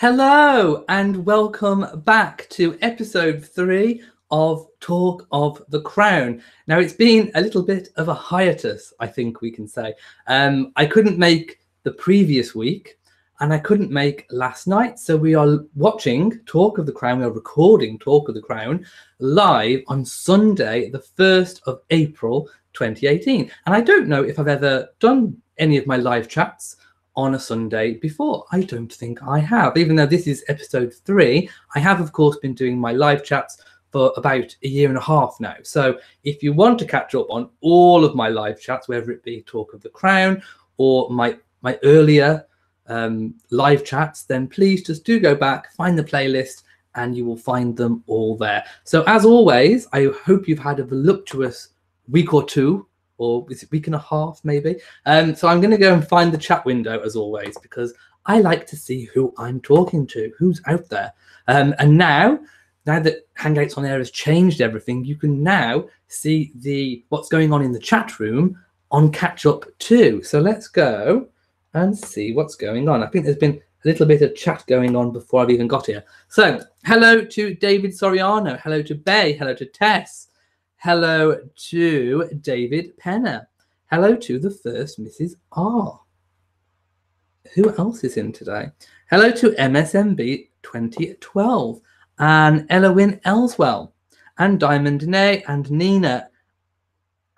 Hello and welcome back to episode 3 of Talk of the Crown. Now, it's been a little bit of a hiatus, I think we can say. I couldn't make the previous week and I couldn't make last night. So we are watching Talk of the Crown. We are recording Talk of the Crown live on Sunday, the 1st of April, 2018. And I don't know if I've ever done any of my live chats on a Sunday before. I don't think I have. Even though this is episode 3, I have, of course, been doing my live chats for about a year and a half now. So if you want to catch up on all of my live chats, whether it be Talk of the Crown or my earlier live chats, then please just do go back, find the playlist, and you will find them all there. So as always, I hope you've had a voluptuous week or two, or is it week and a half maybe? So I'm going to go and find the chat window as always, because I like to see who I'm talking to, who's out there. And now that Hangouts on Air has changed everything, you can now see what's going on in the chat room on Catch Up too. So let's go and see what's going on. I think there's been a little bit of chat going on before I've even got here. So hello to David Soriano, hello to Bay, hello to Tess, hello to David Penner. Hello to the first Mrs. R. Who else is in today? Hello to MSMB 2012 and Elowin Elswell and Diamond Nay and Nina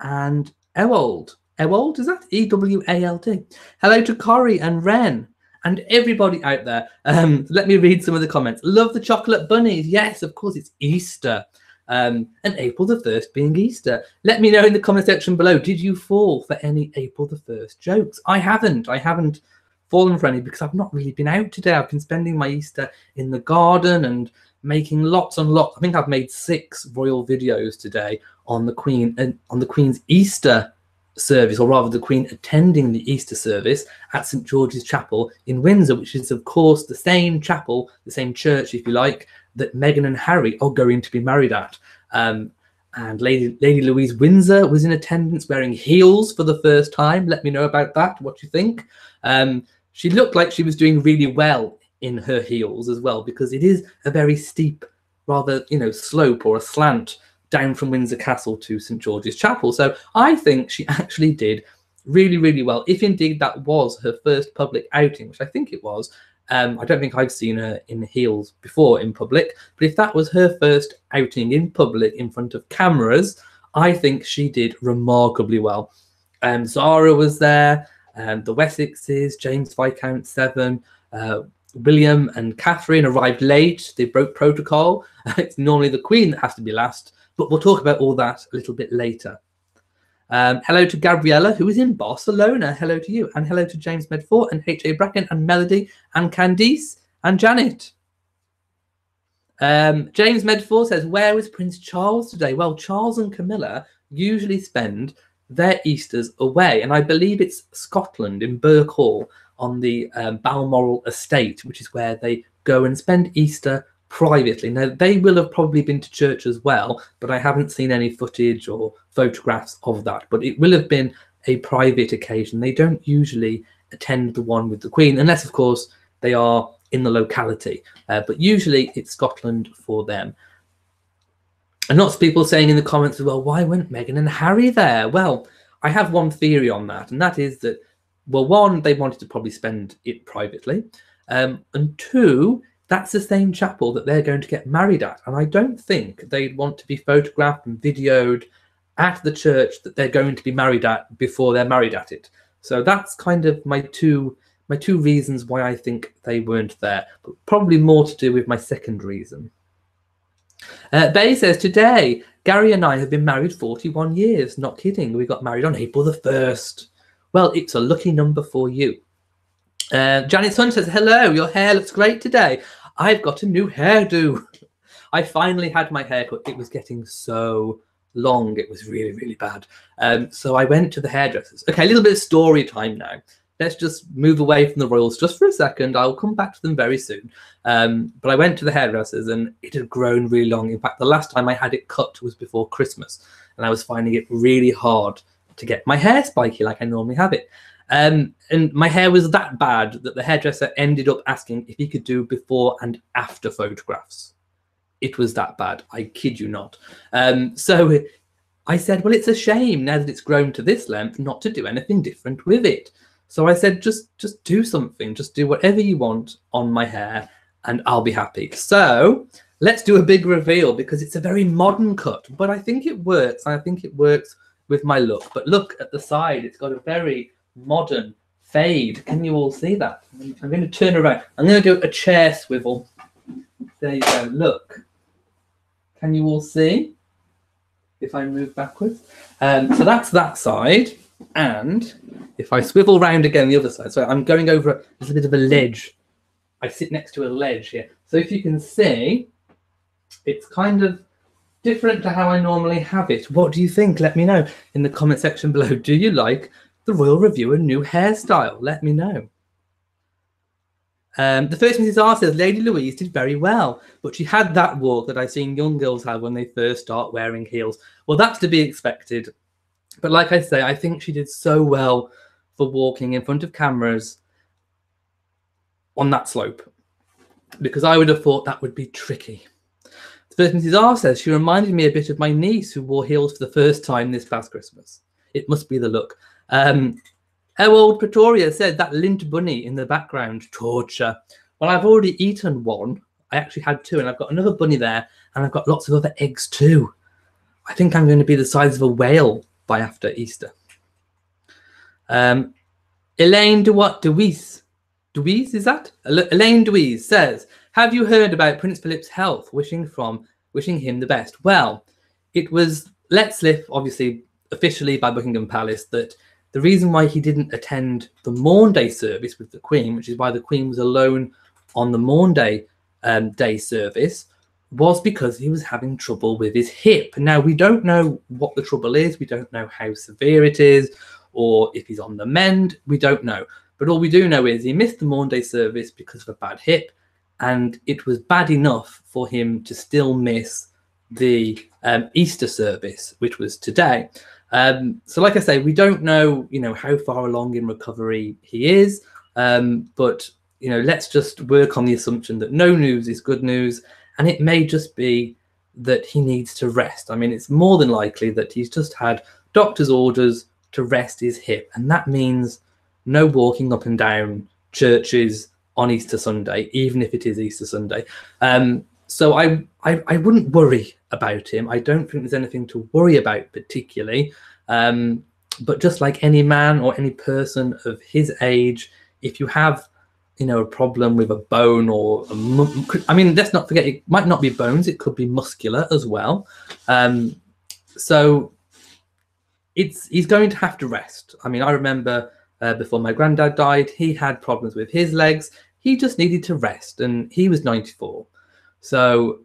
and Ewald. Ewald, is that E-W-A-L-D? Hello to Corrie and Ren and everybody out there. Let me read some of the comments. Love the chocolate bunnies. Yes, of course, it's Easter. And April the 1st being Easter. Let me know in the comment section below, did you fall for any April the 1st jokes? I haven't fallen for any because I've not really been out today. I've been spending my Easter in the garden and making lots and lots. I think I've made 6 royal videos today on the Queen and on the Queen's Easter service, or rather the Queen attending the Easter service at St George's Chapel in Windsor, which is of course the same chapel, the same church if you like, that Meghan and Harry are going to be married at. And Lady Louise Windsor was in attendance wearing heels for the first time. Let me know about that, what you think. She looked like she was doing really well in her heels as well, because it is a very steep, rather, slope or a slant down from Windsor Castle to St George's Chapel. So I think she actually did really, really well, if indeed that was her first public outing, which I think it was. I don't think I've seen her in heels before in public, but if that was her first outing in public in front of cameras, I think she did remarkably well. Zara was there, the Wessexes, James Viscount 7, William and Catherine arrived late. They broke protocol. It's normally the Queen that has to be last, but we'll talk about all that a little bit later. Hello to Gabriella, who is in Barcelona. Hello to you. And hello to James Medford and H.A. Bracken and Melody and Candice and Janet. James Medford says, where was Prince Charles today? Well, Charles and Camilla usually spend their Easters away. And I believe it's Scotland in Burke Hall on the Balmoral estate, which is where they go and spend Easter privately. Now, they will have probably been to church as well, but I haven't seen any footage or photographs of that. But it will have been a private occasion. They don't usually attend the one with the Queen, unless, of course, they are in the locality. But usually it's Scotland for them. And lots of people saying in the comments, well, why weren't Meghan and Harry there? Well, I have one theory on that, and that is that, well, one, they wanted to probably spend it privately, and two, that's the same chapel that they're going to get married at. And I don't think they'd want to be photographed and videoed at the church that they're going to be married at before they're married at it. So that's kind of my two reasons why I think they weren't there, but probably more to do with my second reason. Bay says, today, Gary and I have been married 41 years. Not kidding. We got married on April the 1st. Well, it's a lucky number for you. Janet Sun says, hello, your hair looks great today. I've got a new hairdo. I finally had my haircut. It was getting so long. It was really, really bad. So I went to the hairdressers. Okay, a little bit of story time now. Let's just move away from the royals just for a second. I'll come back to them very soon. But I went to the hairdressers and it had grown really long. In fact, the last time I had it cut was before Christmas. And I was finding it really hard to get my hair spiky like I normally have it. And my hair was that bad that the hairdresser ended up asking if he could do before and after photographs. It was that bad. I kid you not. So I said, well, it's a shame now that it's grown to this length not to do anything different with it. So I said, just do something. Just do whatever you want on my hair and I'll be happy. So let's do a big reveal because it's a very modern cut, but I think it works. I think it works with my look. But look at the side. It's got a very modern fade. Can you all see that? I'm going to turn around. I'm going to do a chair swivel. There you go. Look. Can you all see? If I move backwards. So that's that side. And if I swivel round again the other side. So I'm going over a little bit of a ledge. I sit next to a ledge here. So if you can see, it's kind of different to how I normally have it. What do you think? Let me know in the comment section below. Do you like the Royal Reviewer new hairstyle? Let me know. The first Mrs. R says, Lady Louise did very well, but she had that walk that I've seen young girls have when they first start wearing heels. Well, that's to be expected. But like I say, I think she did so well for walking in front of cameras on that slope, because I would have thought that would be tricky. The first Mrs. R says, she reminded me a bit of my niece who wore heels for the first time this past Christmas. It must be the look. How old Pretoria said that lint bunny in the background, torture. Well, I've already eaten one. I actually had two, and I've got another bunny there, and I've got lots of other eggs too. I think I'm going to be the size of a whale by after Easter. Elaine Deweese, is that? Elaine Deweese says, have you heard about Prince Philip's health? Wishing him the best. Well, it was let slip, obviously, officially by Buckingham Palace, that the reason why he didn't attend the Maunday service with the Queen, which is why the Queen was alone on the Maunday day service, was because he was having trouble with his hip. Now, we don't know what the trouble is. We don't know how severe it is or if he's on the mend. We don't know. But all we do know is he missed the Maunday service because of a bad hip, and it was bad enough for him to still miss the Easter service, which was today. So like I say, we don't know, how far along in recovery he is, but, let's just work on the assumption that no news is good news, and it may just be that he needs to rest. I mean, it's more than likely that he's just had doctor's orders to rest his hip, and that means no walking up and down churches on Easter Sunday, even if it is Easter Sunday. So I wouldn't worry about him. I don't think there's anything to worry about particularly. But just like any man or any person of his age, if you have, a problem with a bone or let's not forget, it might not be bones, it could be muscular as well. So he's going to have to rest. I mean, I remember before my granddad died, he had problems with his legs. He just needed to rest, and he was 94. So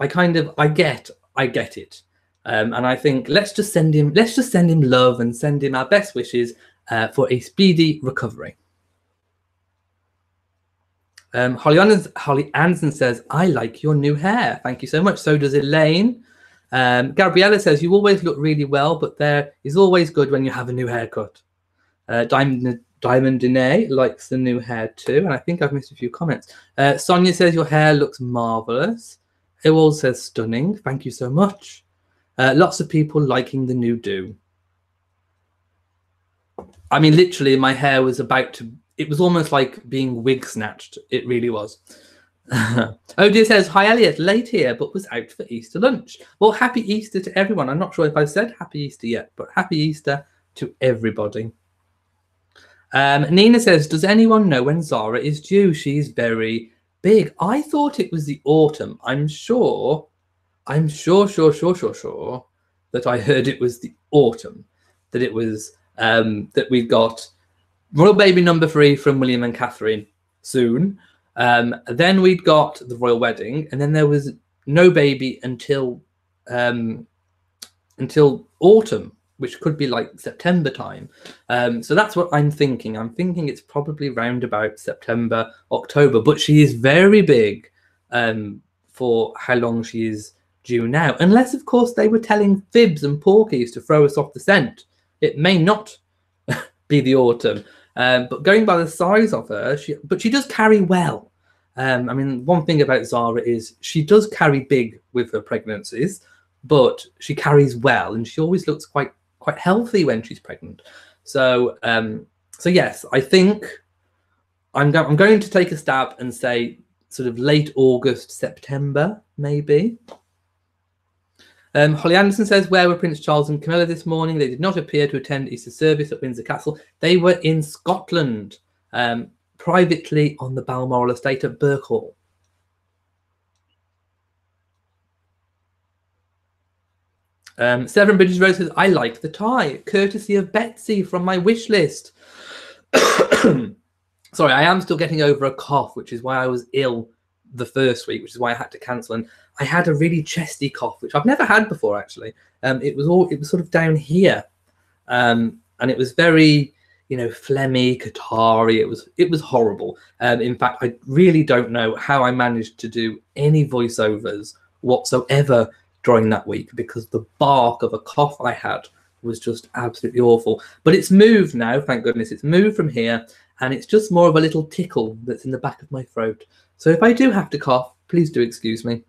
I get it. And I think let's just send him love and send him our best wishes for a speedy recovery. Holly Anderson says, I like your new hair. Thank you so much. So does Elaine. Gabriella says, you always look really well, but there is always good when you have a new haircut. Diamond Dene likes the new hair too, and I think I've missed a few comments. Sonia says your hair looks marvelous. Ewald says stunning. Thank you so much. Lots of people liking the new do. I mean, literally, my hair was it was almost like being wig snatched. It really was. Oh dear says, hi Elliot, late here, but was out for Easter lunch. Well, happy Easter to everyone. I'm not sure if I've said happy Easter yet, but happy Easter to everybody. Nina says, does anyone know when Zara is due? She's very big. I thought it was the autumn. I'm sure that I heard it was the autumn, that it was that we've got royal baby number 3 from William and Catherine soon. Then we'd got the royal wedding, and then there was no baby until autumn, which could be like September time. So that's what I'm thinking. I'm thinking it's probably round about September, October, but she is very big for how long she is due now. Unless, of course, they were telling fibs and porkies to throw us off the scent. It may not be the autumn. But going by the size of her, she does carry well. I mean, one thing about Zara is she does carry big with her pregnancies, but she carries well, and she always looks quite healthy when she's pregnant. So so yes, I think I'm going to take a stab and say sort of late August, September, maybe. Holly Anderson says, where were Prince Charles and Camilla this morning? They did not appear to attend Easter service at Windsor Castle. They were in Scotland, privately on the Balmoral estate at Burrell. Seven British Rose says, I like the tie, courtesy of Betsy from my wish list. Sorry, I am still getting over a cough, which is why I was ill the first week, which is why I had to cancel. And I had a really chesty cough, which I've never had before, actually. It was sort of down here, and it was very, you know, phlegmy, catarrhy. It was horrible. In fact, I really don't know how I managed to do any voiceovers whatsoever during that week, because the bark of a cough I had was just absolutely awful. But it's moved now, thank goodness. It's moved from here, and it's just more of a little tickle that's in the back of my throat. So if I do have to cough, please do excuse me.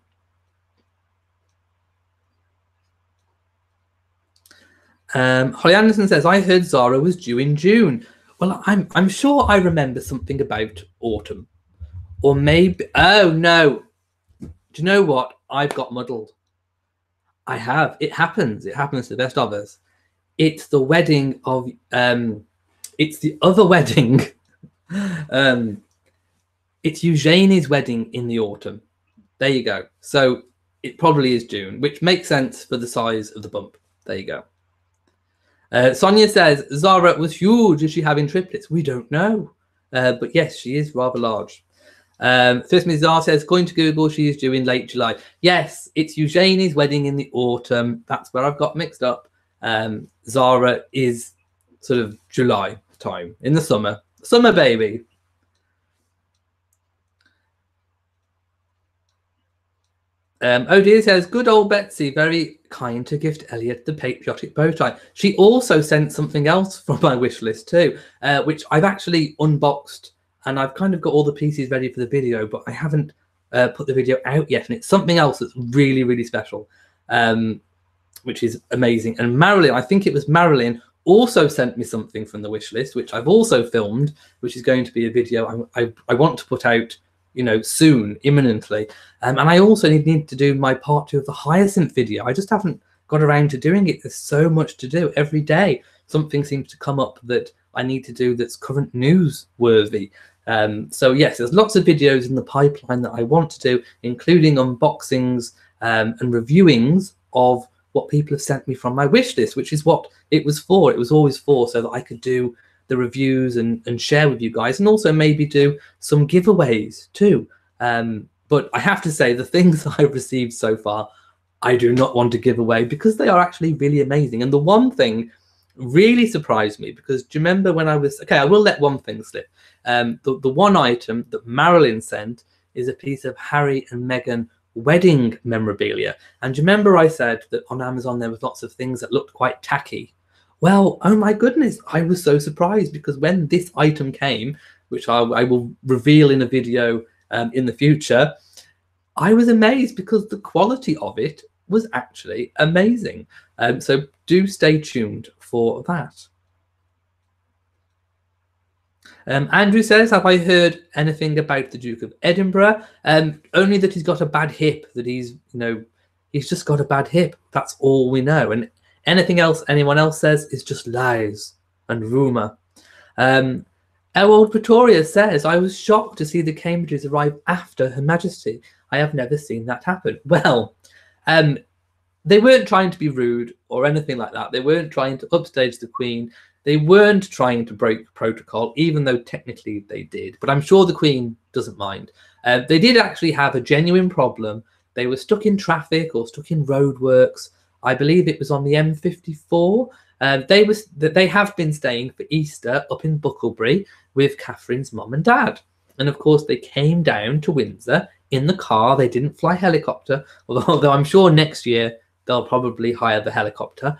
Holly Anderson says, I heard Zara was due in June. Well, I'm sure I remember something about autumn. Or maybe, oh no. Do you know what? I've got muddled. I have. It happens. It happens to the best of us. It's the wedding of, it's the other wedding. It's Eugenie's wedding in the autumn. There you go. So it probably is June, which makes sense for the size of the bump. There you go. Sonia says, Zara was huge. Is she having triplets? We don't know. But yes, she is rather large. First Ms. Zara says, going to Google, she is due in late July. Yes, it's Eugenie's wedding in the autumn. That's where I've got mixed up. Zara is sort of July time, in the summer. Summer baby. Oh dear says, good old Betsy, very kind to gift Elliot the patriotic bow tie. She also sent something else from my wish list too, which I've actually unboxed, and I've kind of got all the pieces ready for the video, but I haven't put the video out yet. And it's something else that's really, really special, which is amazing. And Marilyn, I think it was Marilyn, also sent me something from the wish list, which I've also filmed, which is going to be a video I want to put out, you know, soon, imminently. And I also need to do my part 2 of the Hyacinth video. I just haven't got around to doing it. There's so much to do. Every day something seems to come up that I need to do that's current news worthy. So yes, there's lots of videos in the pipeline that I want to do, including unboxings and reviewings of what people have sent me from my wish list, which is what it was for. It was always for, so that I could do the reviews and share with you guys, and also maybe do some giveaways too. But I have to say, the things I've received so far, I do not want to give away, because they are actually really amazing. And the one thing really surprised me, because do you remember when I was, okay, I will let one thing slip. The one item that Marilyn sent is a piece of Harry and Meghan wedding memorabilia. And do you remember I said that on Amazon there was lots of things that looked quite tacky? Well, oh my goodness, I was so surprised, because when this item came, which I will reveal in a video in the future, I was amazed, because the quality of it was actually amazing. So do stay tuned for that. Andrew says, have I heard anything about the Duke of Edinburgh? Only that he's got a bad hip, that he's just got a bad hip. That's all we know. And anything else anyone else says is just lies and rumour. Our old Pretoria says, I was shocked to see the Cambridges arrive after Her Majesty. I have never seen that happen. Well, they weren't trying to be rude or anything like that. They weren't trying to upstage the Queen. They weren't trying to break protocol, even though technically they did. But I'm sure the Queen doesn't mind. They did actually have a genuine problem. They were stuck in traffic or stuck in roadworks. I believe it was on the M54. They have been staying for Easter up in Bucklebury with Catherine's mum and dad. And of course, they came down to Windsor in the car. They didn't fly helicopter, although I'm sure next year they'll probably hire the helicopter.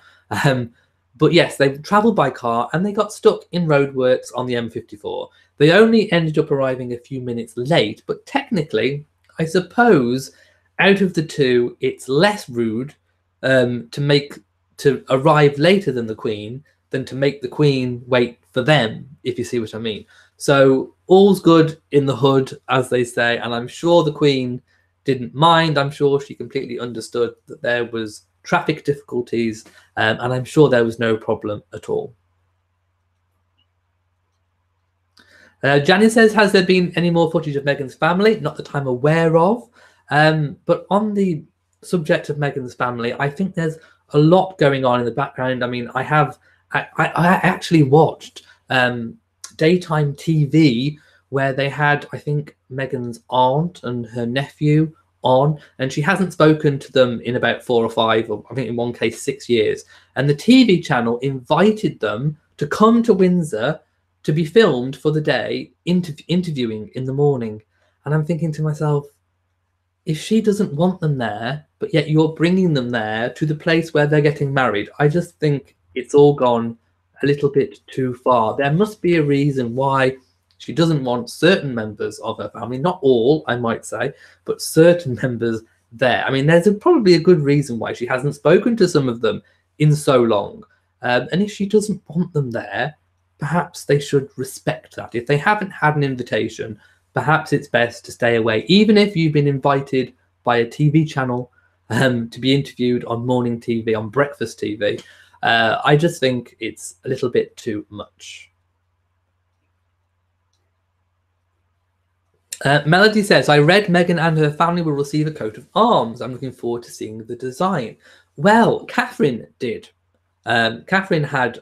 But yes, they travelled by car and they got stuck in roadworks on the M54. They only ended up arriving a few minutes late, but technically, I suppose, out of the two, it's less rude to arrive later than the Queen than to make the Queen wait for them, if you see what I mean. So all's good in the hood, as they say, and I'm sure the Queen didn't mind. I'm sure she completely understood that there was traffic difficulties, and I'm sure there was no problem at all. Janice says, has there been any more footage of Meghan's family? Not that I'm aware of. But on the subject of Meghan's family, I think there's a lot going on in the background. I mean, I actually watched daytime TV where they had, I think, Meghan's aunt and her nephew on, and she hasn't spoken to them in about 4 or 5, or I think in one case 6 years. And the TV channel invited them to come to Windsor to be filmed for the day, interviewing in the morning. And I'm thinking to myself, if she doesn't want them there, but yet you're bringing them there to the place where they're getting married, I just think it's all gone a little bit too far. There must be a reason why she doesn't want certain members of her family, not all, I might say, but certain members there. I mean, there's probably a good reason why she hasn't spoken to some of them in so long. And if she doesn't want them there, perhaps they should respect that. If they haven't had an invitation, perhaps it's best to stay away, even if you've been invited by a TV channel to be interviewed on morning TV, on breakfast TV. I just think it's a little bit too much. Melody says, I read Meghan and her family will receive a coat of arms. I'm looking forward to seeing the design. Well, Catherine did. Catherine had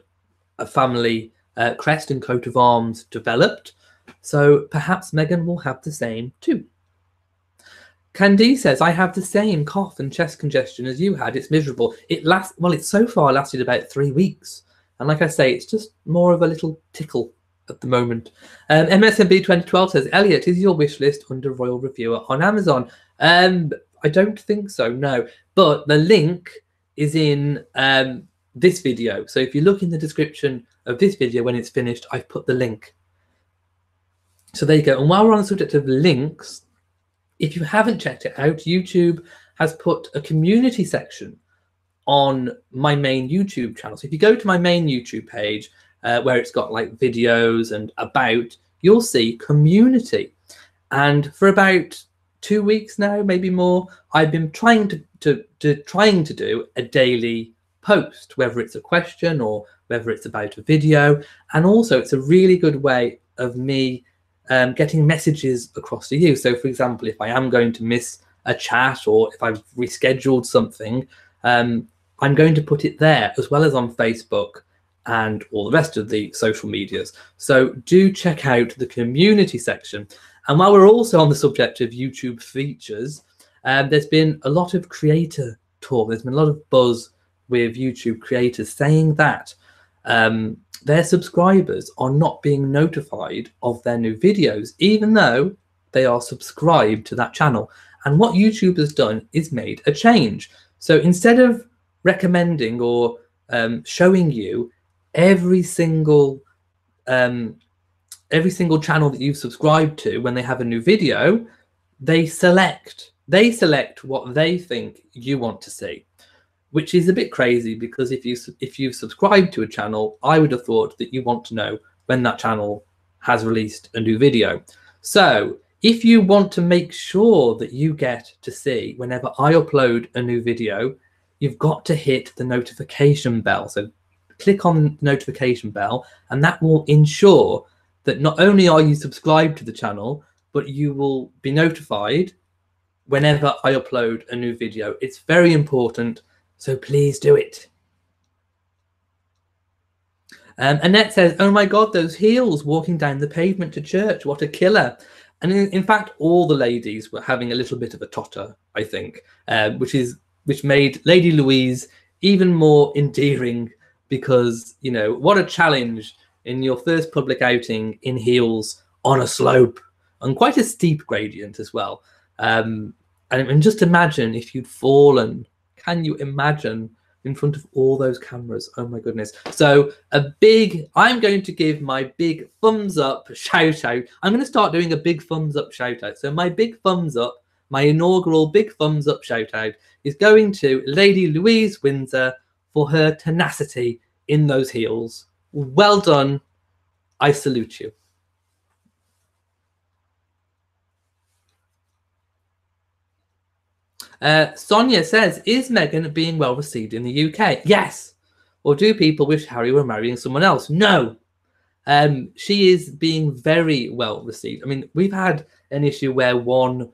a family crest and coat of arms developed, so perhaps Meghan will have the same too. Candice says, I have the same cough and chest congestion as you had. It's miserable. It's so far lasted about 3 weeks. And like I say, it's just more of a little tickle at the moment. MSMB 2012 says, Elliot, is your wish list under Royal Reviewer on Amazon? I don't think so, no. But the link is in this video. So if you look in the description of this video when it's finished, I've put the link. So there you go. And while we're on the subject of links, if you haven't checked it out, YouTube has put a community section on my main YouTube channel. So if you go to my main YouTube page, where it's got like videos and about, you'll see community. And for about 2 weeks now, maybe more, I've been trying to do a daily post, whether it's a question or whether it's about a video. And also it's a really good way of me getting messages across to you. So for example, if I am going to miss a chat or if I've rescheduled something, I'm going to put it there as well as on Facebook and all the rest of the social medias. So do check out the community section. And while we're also on the subject of YouTube features, there's been a lot of creator talk. There's been a lot of buzz with YouTube creators saying that their subscribers are not being notified of their new videos, even though they are subscribed to that channel. And what YouTube has done is made a change. So instead of recommending or showing you every single channel that you've subscribed to when they have a new video, they select what they think you want to see, which is a bit crazy, because if you've subscribed to a channel, I would have thought that you want to know when that channel has released a new video. So if you want to make sure that you get to see whenever I upload a new video, you've got to hit the notification bell. So click on the notification bell, and that will ensure that not only are you subscribed to the channel, but you will be notified whenever I upload a new video. It's very important, so please do it. Annette says, oh my God, those heels walking down the pavement to church, what a killer. And in fact, all the ladies were having a little bit of a totter, I think, which made Lady Louise even more endearing, because, you know, what a challenge in your first public outing in heels on a slope, and quite a steep gradient as well. And just imagine if you'd fallen. Can you imagine in front of all those cameras. Oh my goodness. So I'm going to give my big thumbs up shout out. I'm going to start doing a big thumbs up shout out. So my big thumbs up, my inaugural big thumbs up shout out is going to Lady Louise Windsor for her tenacity in those heels. Well done. I salute you. Sonia says, is Meghan being well received in the UK? Yes. Or do people wish Harry were marrying someone else? No. She is being very well received. I mean, we've had an issue where one,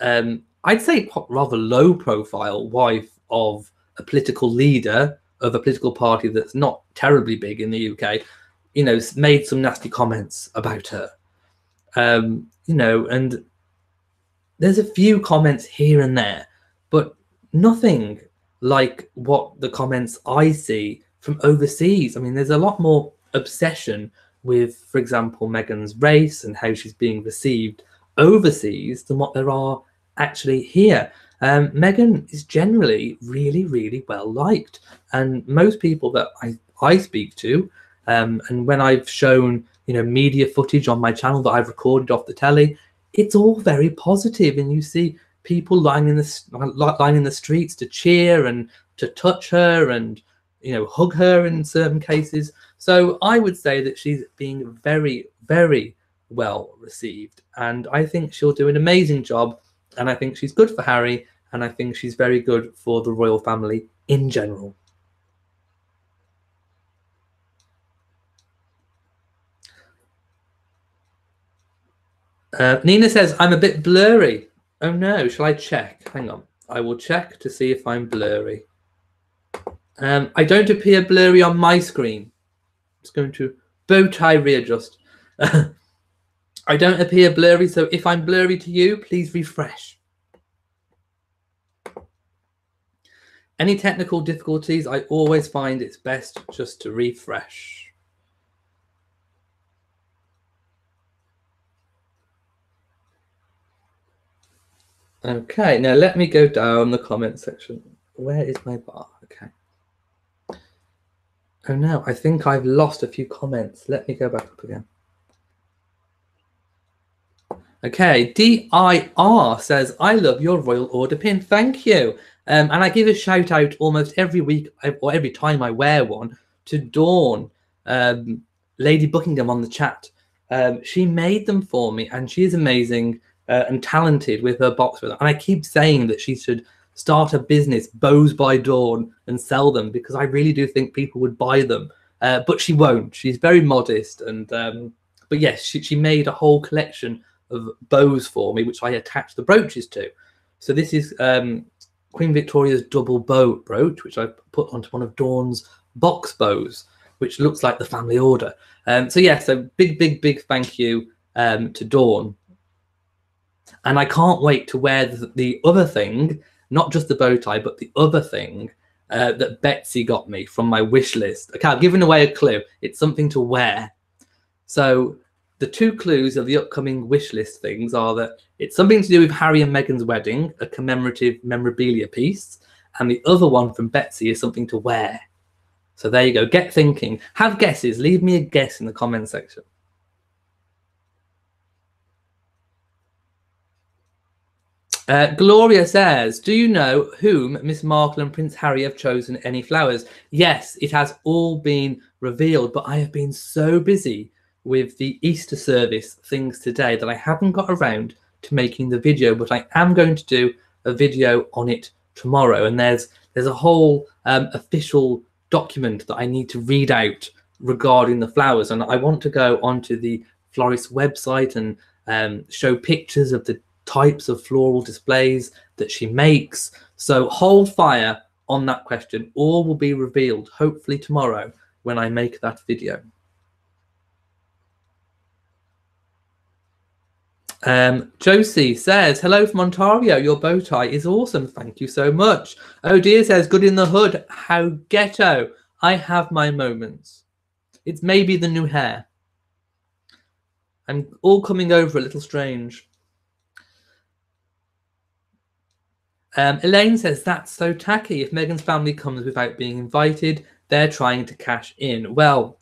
I'd say rather low profile wife of a political leader of a political party that's not terribly big in the UK, you know, made some nasty comments about her. You know, and there's a few comments here and there, but nothing like what the comments I see from overseas. I mean, there's a lot more obsession with, for example, Meghan's race and how she's being received overseas than what there are actually here. Meghan is generally really, really well liked, and most people that I speak to, and when I've shown, you know, media footage on my channel that I've recorded off the telly, it's all very positive, and you see people lying in the streets to cheer and to touch her and, you know, hug her in certain cases. So I would say that she's being very, very well received, and I think she'll do an amazing job, and I think she's good for Harry, and I think she's very good for the royal family in general. Nina says, I'm a bit blurry. Oh no, shall I check? Hang on. I will check to see if I'm blurry. I don't appear blurry on my screen. It's going to bow tie readjust. I don't appear blurry, so if I'm blurry to you, please refresh. Any technical difficulties, I always find it's best just to refresh. Okay, now let me go down the comment section. Where is my bar? Okay. Oh no, I think I've lost a few comments. Let me go back up again. Okay, DIR says, I love your royal order pin. Thank you. And I give a shout out almost every week or every time I wear one to Dawn, Lady Buckingham on the chat. She made them for me, and she is amazing and talented with her box. And I keep saying that she should start a business, Bows by Dawn, and sell them, because I really do think people would buy them. But she won't. She's very modest. And but yes, she made a whole collection of bows for me, which I attach the brooches to. So this is Queen Victoria's double bow brooch, which I put onto one of Dawn's box bows, which looks like the family order. So yeah, so big thank you to Dawn. And I can't wait to wear the other thing, not just the bow tie, but the other thing that Betsy got me from my wish list. Okay, I've given away a clue. It's something to wear. So the two clues of the upcoming wish list things are that it's something to do with Harry and Meghan's wedding, a commemorative memorabilia piece, and the other one from Betsy is something to wear. So there you go. Get thinking. Have guesses. Leave me a guess in the comment section. Gloria says, do you know whom Miss Markle and Prince Harry have chosen any flowers? Yes, it has all been revealed, but I have been so busy with the Easter service things today that I haven't got around to making the video, but I am going to do a video on it tomorrow. And there's a whole official document that I need to read out regarding the flowers. And I want to go onto the florist website and show pictures of the types of floral displays that she makes. So hold fire on that question. All will be revealed hopefully tomorrow when I make that video. Josie says, hello from Ontario, your bow tie is awesome, thank you so much. Oh dear says, good in the hood, how ghetto. I have my moments. It's maybe the new hair. I'm all coming over a little strange. Elaine says, that's so tacky. If Meghan's family comes without being invited, they're trying to cash in. Well,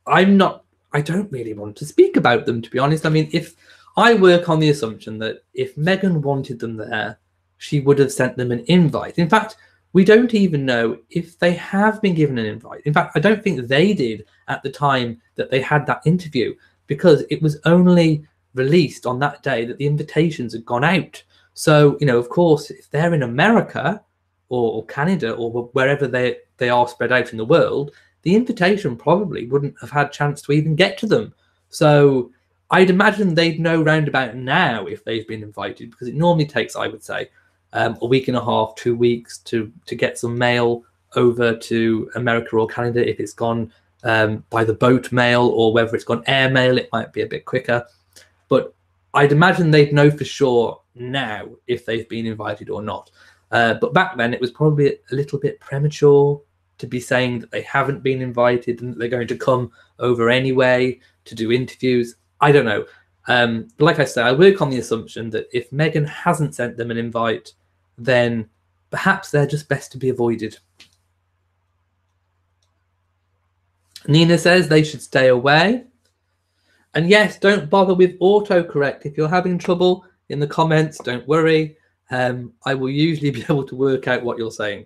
I don't really want to speak about them, to be honest. I mean, if I work on the assumption that if Meghan wanted them there, she would have sent them an invite. In fact, we don't even know if they have been given an invite. In fact, I don't think they did at the time that they had that interview, because it was only released on that day that the invitations had gone out. So, you know, of course, if they're in America or Canada or wherever they are spread out in the world, the invitation probably wouldn't have had a chance to even get to them. So I'd imagine they'd know round about now if they've been invited, because it normally takes, I would say, a week and a half, 2 weeks to get some mail over to America or Canada. If it's gone by the boat mail, or whether it's gone air mail, it might be a bit quicker. But I'd imagine they'd know for sure now if they've been invited or not. But back then it was probably a little bit premature to be saying that they haven't been invited and that they're going to come over anyway to do interviews. I don't know. But like I said, I work on the assumption that if Meghan hasn't sent them an invite, then perhaps they're just best to be avoided. Nina says they should stay away. And yes, don't bother with autocorrect. If you're having trouble in the comments, don't worry. I will usually be able to work out what you're saying.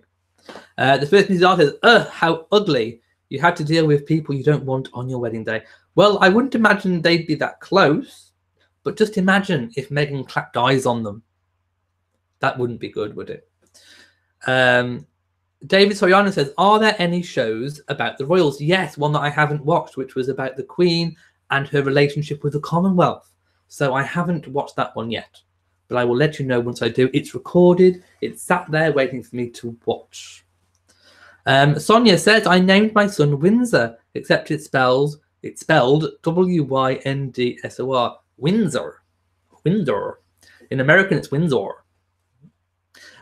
The first news article says, ugh, how ugly. You had to deal with people you don't want on your wedding day. Well, I wouldn't imagine they'd be that close, but just imagine if Meghan clapped eyes on them. That wouldn't be good, would it? David Soriano says, are there any shows about the royals? Yes, one that I haven't watched, which was about the Queen and her relationship with the Commonwealth. So I haven't watched that one yet, but I will let you know once I do. It's recorded. It's sat there waiting for me to watch. Sonia says, I named my son Windsor, except it's spelled W-Y-N-D-S-O-R. Windsor. Windsor. In American, it's Windsor.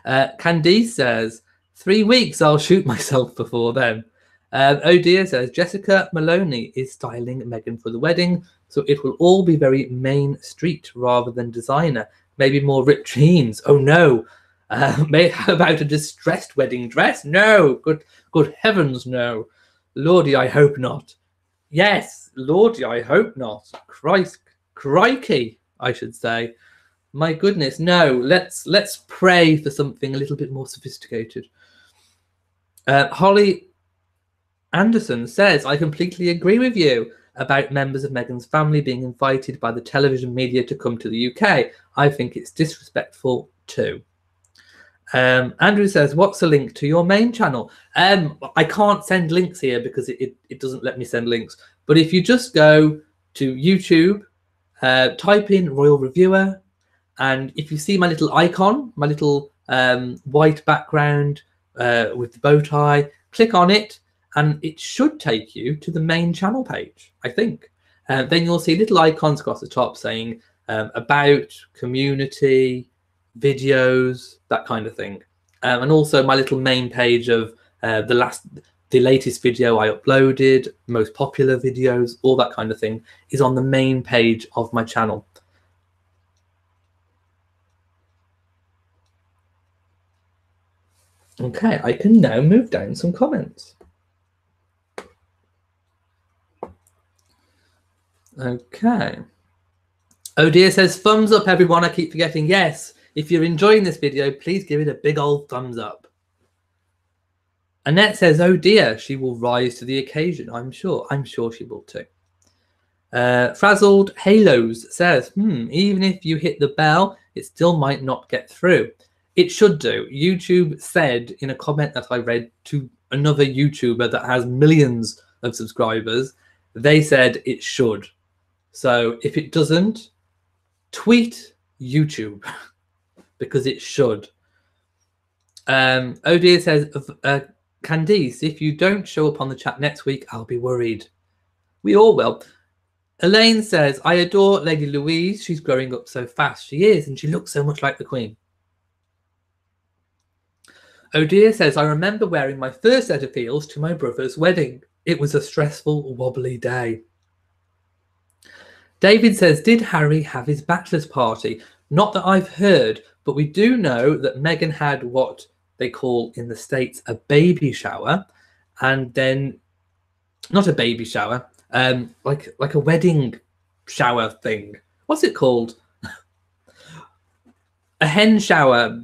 Candice says, 3 weeks, I'll shoot myself before then. Oh dear says, Jessica Maloney is styling Meghan for the wedding, so it will all be very Main Street rather than designer. Maybe more ripped jeans. Oh no. How about a distressed wedding dress? No. Good heavens, no. Lordy, I hope not. Yes, Lordy, I hope not. Crikey, I should say. My goodness, no. Let's pray for something a little bit more sophisticated. Holly Anderson says, I completely agree with you about members of Meghan's family being invited by the television media to come to the UK. I think it's disrespectful too. Andrew says, what's the link to your main channel? I can't send links here because it doesn't let me send links. But if you just go to YouTube, type in Royal Reviewer, and if you see my little icon, my little white background with the bow tie, click on it, and it should take you to the main channel page, I think. Then you'll see little icons across the top saying about, community, videos, that kind of thing. And also my little main page of the latest video I uploaded, most popular videos, all that kind of thing is on the main page of my channel. Okay, I can now move down some comments. Okay. Oh dear says, thumbs up everyone. I keep forgetting. Yes, if you're enjoying this video, please give it a big old thumbs up. Annette says, oh dear, she will rise to the occasion. I'm sure she will too. Frazzled Halos says, even if you hit the bell, it still might not get through. It should do. YouTube said in a comment that I read to another YouTuber that has millions of subscribers, they said it should. So if it doesn't, tweet YouTube because it should. Odia says, Candice, if you don't show up on the chat next week, I'll be worried. We all will. Elaine says, I adore Lady Louise. She's growing up so fast. She is, and she looks so much like the Queen. Odia says, I remember wearing my first set of heels to my brother's wedding. It was a stressful, wobbly day. David says, did Harry have his bachelor's party? Not that I've heard, but we do know that Meghan had what they call in the States a baby shower, and then not a baby shower, like a wedding shower thing. What's it called? A hen shower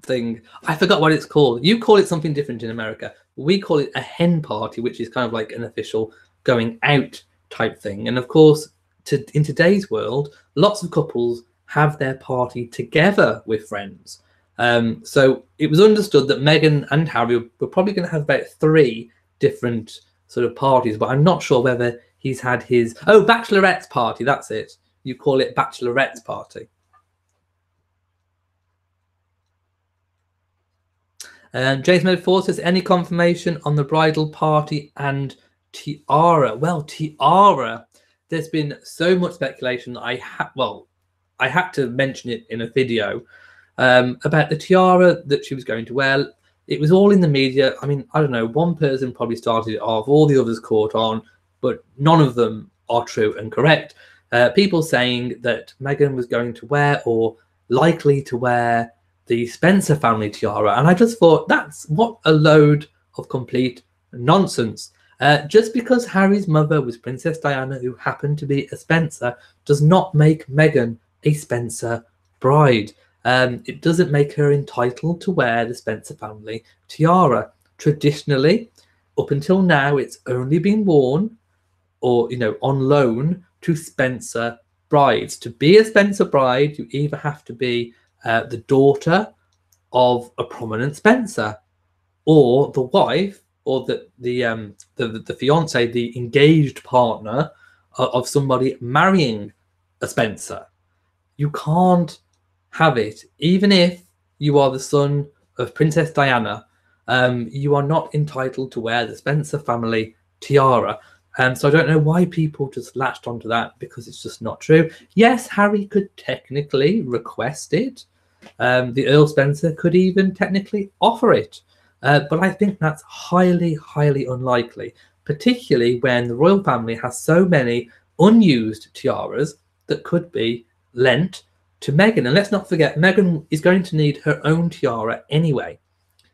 thing. I forgot what it's called. You call it something different in America. We call it a hen party, which is kind of like an official going out type thing. And of course, in today's world, lots of couples have their party together with friends. So it was understood that Meghan and Harry were probably going to have about 3 different sort of parties, but I'm not sure whether he's had his bachelorette's party. That's it. You call it bachelorette's party. James Mode 4 says, any confirmation on the bridal party and tiara? Well, tiara, there's been so much speculation. I had to mention it in a video about the tiara that she was going to wear. It was all in the media. I mean, I don't know, one person probably started it off, all the others caught on, but none of them are true and correct. People saying that Meghan was going to wear or likely to wear the Spencer family tiara. And I just thought, what a load of complete nonsense. Just because Harry's mother was Princess Diana, who happened to be a Spencer, does not make Meghan a Spencer bride. It doesn't make her entitled to wear the Spencer family tiara. Traditionally, up until now, it's only been worn or, on loan to Spencer brides. To be a Spencer bride, you either have to be the daughter of a prominent Spencer, or the wife, or the fiance, the engaged partner of somebody marrying a Spencer. You can't have it, even if you are the son of Princess Diana. You are not entitled to wear the Spencer family tiara. So I don't know why people just latched onto that, because it's just not true. Yes, Harry could technically request it. The Earl Spencer could even technically offer it. But I think that's highly, highly unlikely, particularly when the royal family has so many unused tiaras that could be lent to Meghan. And let's not forget, Meghan is going to need her own tiara anyway.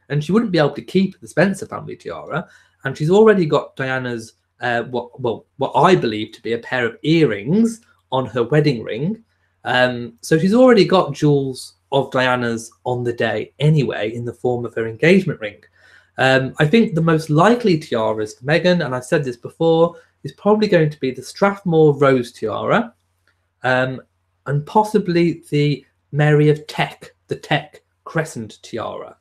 And she wouldn't be able to keep the Spencer family tiara. And she's already got Diana's, what I believe to be a pair of earrings on her wedding ring. So she's already got jewels of Diana's on the day anyway, in the form of her engagement ring. I think the most likely tiaras for Meghan, and I've said this before, is probably going to be the Strathmore Rose tiara, and possibly the Mary of Teck, the Teck Crescent tiara.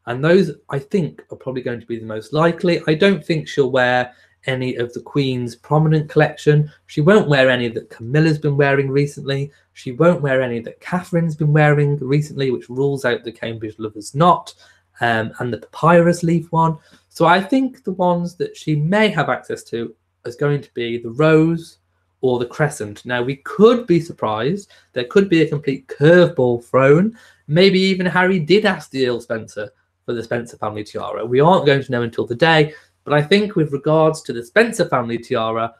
And those, I think, are probably going to be the most likely. I don't think she'll wear any of the Queen's prominent collection. She won't wear any that Camilla's been wearing recently. She won't wear any that Catherine's been wearing recently, which rules out the Cambridge Lovers Knot and the papyrus leaf one. So I think the ones that she may have access to is going to be the rose or the crescent. Now, we could be surprised. There could be a complete curveball thrown. Maybe even Harry did ask the Earl Spencer for the Spencer family tiara. We aren't going to know until the day. But I think with regards to the Spencer family tiara,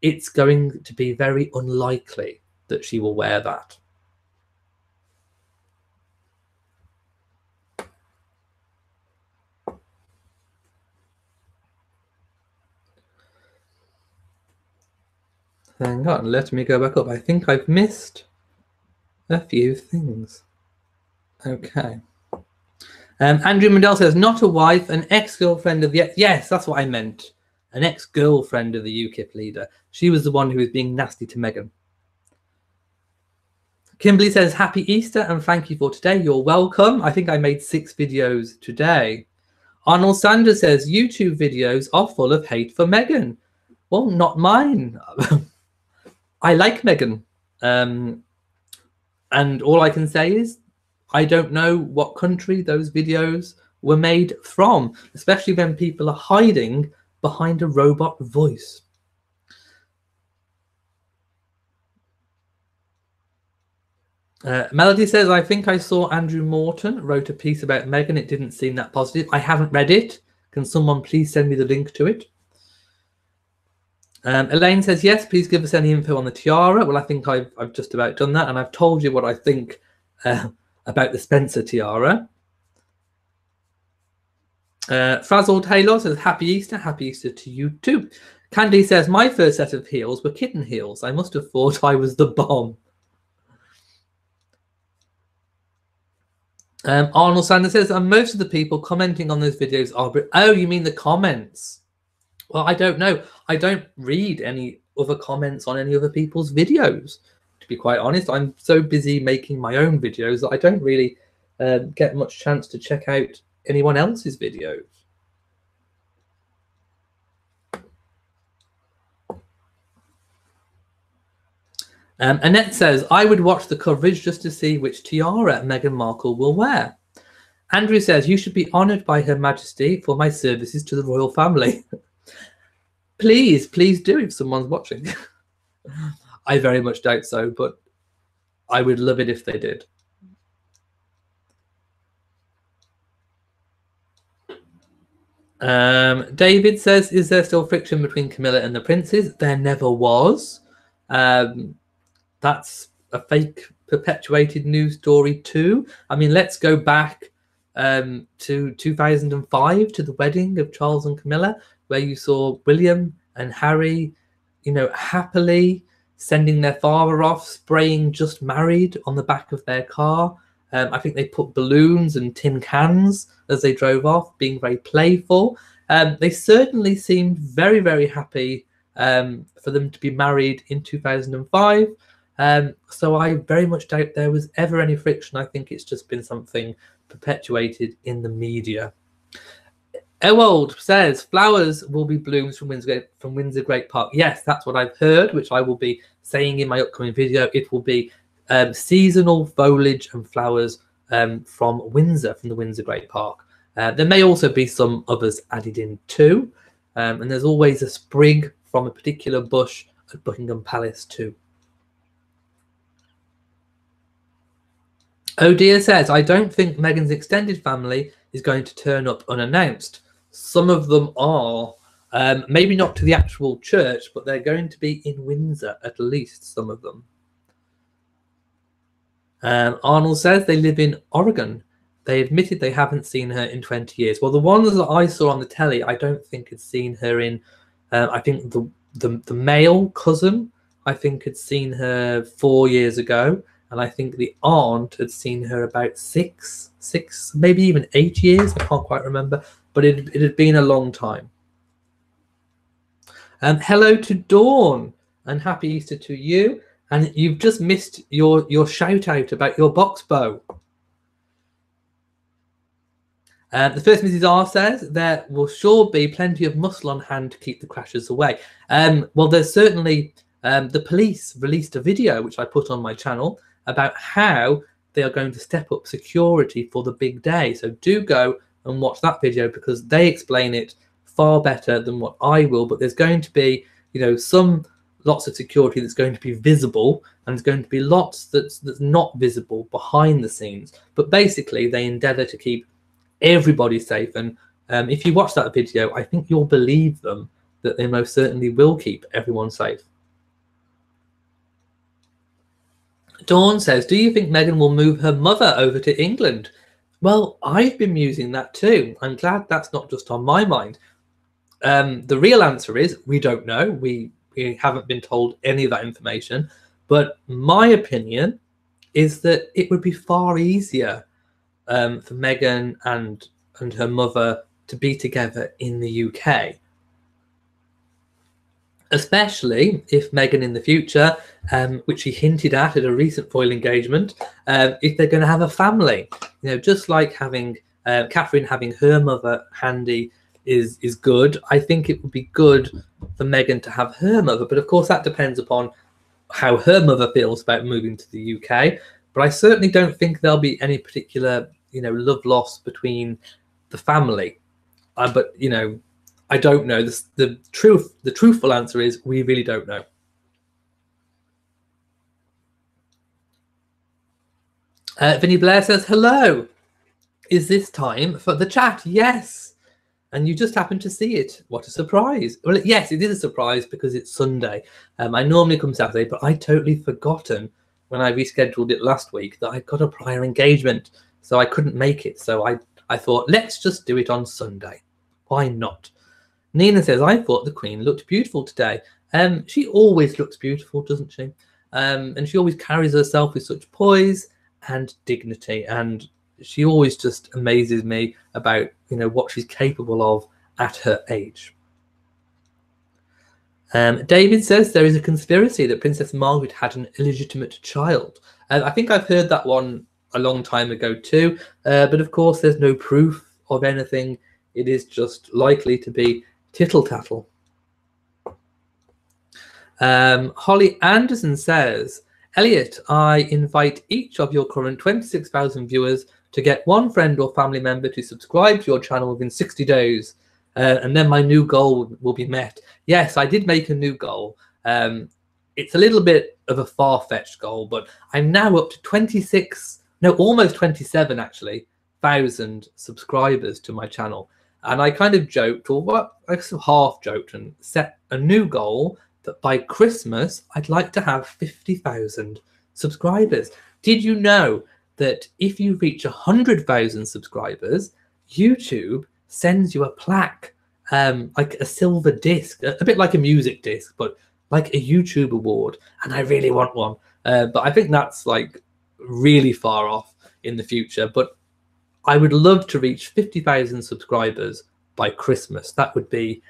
it's going to be very unlikely that she will wear that. Hang on, let me go back up. I think I've missed a few things. Okay. Andrew Mandel says, not a wife, an ex-girlfriend of the... Yes, that's what I meant. An ex-girlfriend of the UKIP leader. She was the one who was being nasty to Meghan. Kimberly says, happy Easter and thank you for today. You're welcome. I think I made 6 videos today. Arnold Sanders says, YouTube videos are full of hate for Meghan. Well, not mine. I like Meghan. And all I can say is, I don't know what country those videos were made from, especially when people are hiding behind a robot voice. Melody says, I think I saw Andrew Morton wrote a piece about Meghan. It didn't seem that positive. I haven't read it. Can someone please send me the link to it? Elaine says, yes, please give us any info on the tiara. Well, I think I've just about done that, and I've told you what I think about the Spencer tiara. Frazzled Halo says, Happy Easter to you too. Candice says, my first set of heels were kitten heels. I must have thought I was the bomb. Arnold Sanders says, and most of the people commenting on those videos are... Oh, you mean the comments? Well, I don't know. I don't read any other comments on any other people's videos. To be quite honest, I'm so busy making my own videos that I don't really get much chance to check out anyone else's videos. Annette says, I would watch the coverage just to see which tiara Meghan Markle will wear. Andrew says, you should be honoured by Her Majesty for my services to the royal family. Please do if someone's watching. I very much doubt so, but I would love it if they did. David says, is there still friction between Camilla and the princes? There never was. That's a fake perpetuated news story too. I mean, let's go back to 2005, to the wedding of Charles and Camilla, where you saw William and Harry, you know, happily sending their father off, spraying "just married" on the back of their car. I think they put balloons and tin cans as they drove off, being very playful. They certainly seemed very, very happy for them to be married in 2005. So I very much doubt there was ever any friction. I think it's just been something perpetuated in the media. Ewald says, flowers will be blooms from Windsor Great Park. Yes, that's what I've heard, which I will be saying in my upcoming video. It will be seasonal foliage and flowers from Windsor, from the Windsor Great Park. There may also be some others added in too. And there's always a sprig from a particular bush at Buckingham Palace too. Oh dear says, I don't think Meghan's extended family is going to turn up unannounced. Some of them are, maybe not to the actual church, but they're going to be in Windsor, at least some of them. Arnold says they live in Oregon. They admitted they haven't seen her in 20 years. Well, the ones that I saw on the telly, I don't think had seen her in, I think the male cousin, I think had seen her 4 years ago. And I think the aunt had seen her about six, maybe even 8 years. I can't quite remember, but it had been a long time. Hello to Dawn and happy Easter to you. And you've just missed your shout out about your box bow. The first Mrs. R says there will sure be plenty of muscle on hand to keep the crashers away. Well, there's certainly the police released a video which I put on my channel about how they are going to step up security for the big day. So do go and watch that video because they explain it far better than what I will. But there's going to be, you know, lots of security that's going to be visible, and there's going to be lots that's not visible behind the scenes. But basically, they endeavour to keep everybody safe. And if you watch that video, I think you'll believe them that they most certainly will keep everyone safe. Dawn says, do you think Meghan will move her mother over to England? Well, I've been musing that too. I'm glad that's not just on my mind. The real answer is we don't know. We haven't been told any of that information. But my opinion is that it would be far easier for Meghan and her mother to be together in the UK. Especially if Meghan in the future, which she hinted at a recent royal engagement, if they're going to have a family, you know, just like having Catherine having her mother handy is good. I think it would be good for Meghan to have her mother, but of course that depends upon how her mother feels about moving to the UK. But I certainly don't think there'll be any particular, you know, love loss between the family. But you know, I don't know. The truthful answer is we really don't know. Vinny Blair says, hello. Is this time for the chat? Yes. And you just happened to see it. What a surprise. Well, yes, it is a surprise because it's Sunday. I normally come Saturday, but I'd totally forgotten when I rescheduled it last week that I got a prior engagement, so I couldn't make it. So I thought, let's just do it on Sunday. Why not? Nina says, I thought the Queen looked beautiful today. She always looks beautiful, doesn't she? And she always carries herself with such poise and dignity, and she always just amazes me about, you know, what she's capable of at her age. David says there is a conspiracy that Princess Margaret had an illegitimate child. I think I've heard that one a long time ago too, but of course there's no proof of anything. It is just likely to be tittle-tattle. Holly Anderson says, Elliot, I invite each of your current 26,000 viewers to get one friend or family member to subscribe to your channel within 60 days. And then my new goal will be met. Yes, I did make a new goal. It's a little bit of a far-fetched goal, but I'm now up to almost 27 actually, thousand subscribers to my channel. And I kind of joked, or I sort of half joked, and set a new goal that by Christmas I'd like to have 50,000 subscribers. Did you know that if you reach 100,000 subscribers, YouTube sends you a plaque, like a silver disc, a bit like a music disc, but like a YouTube award? And I really want one, but I think that's like really far off in the future. But I would love to reach 50,000 subscribers by Christmas. That would be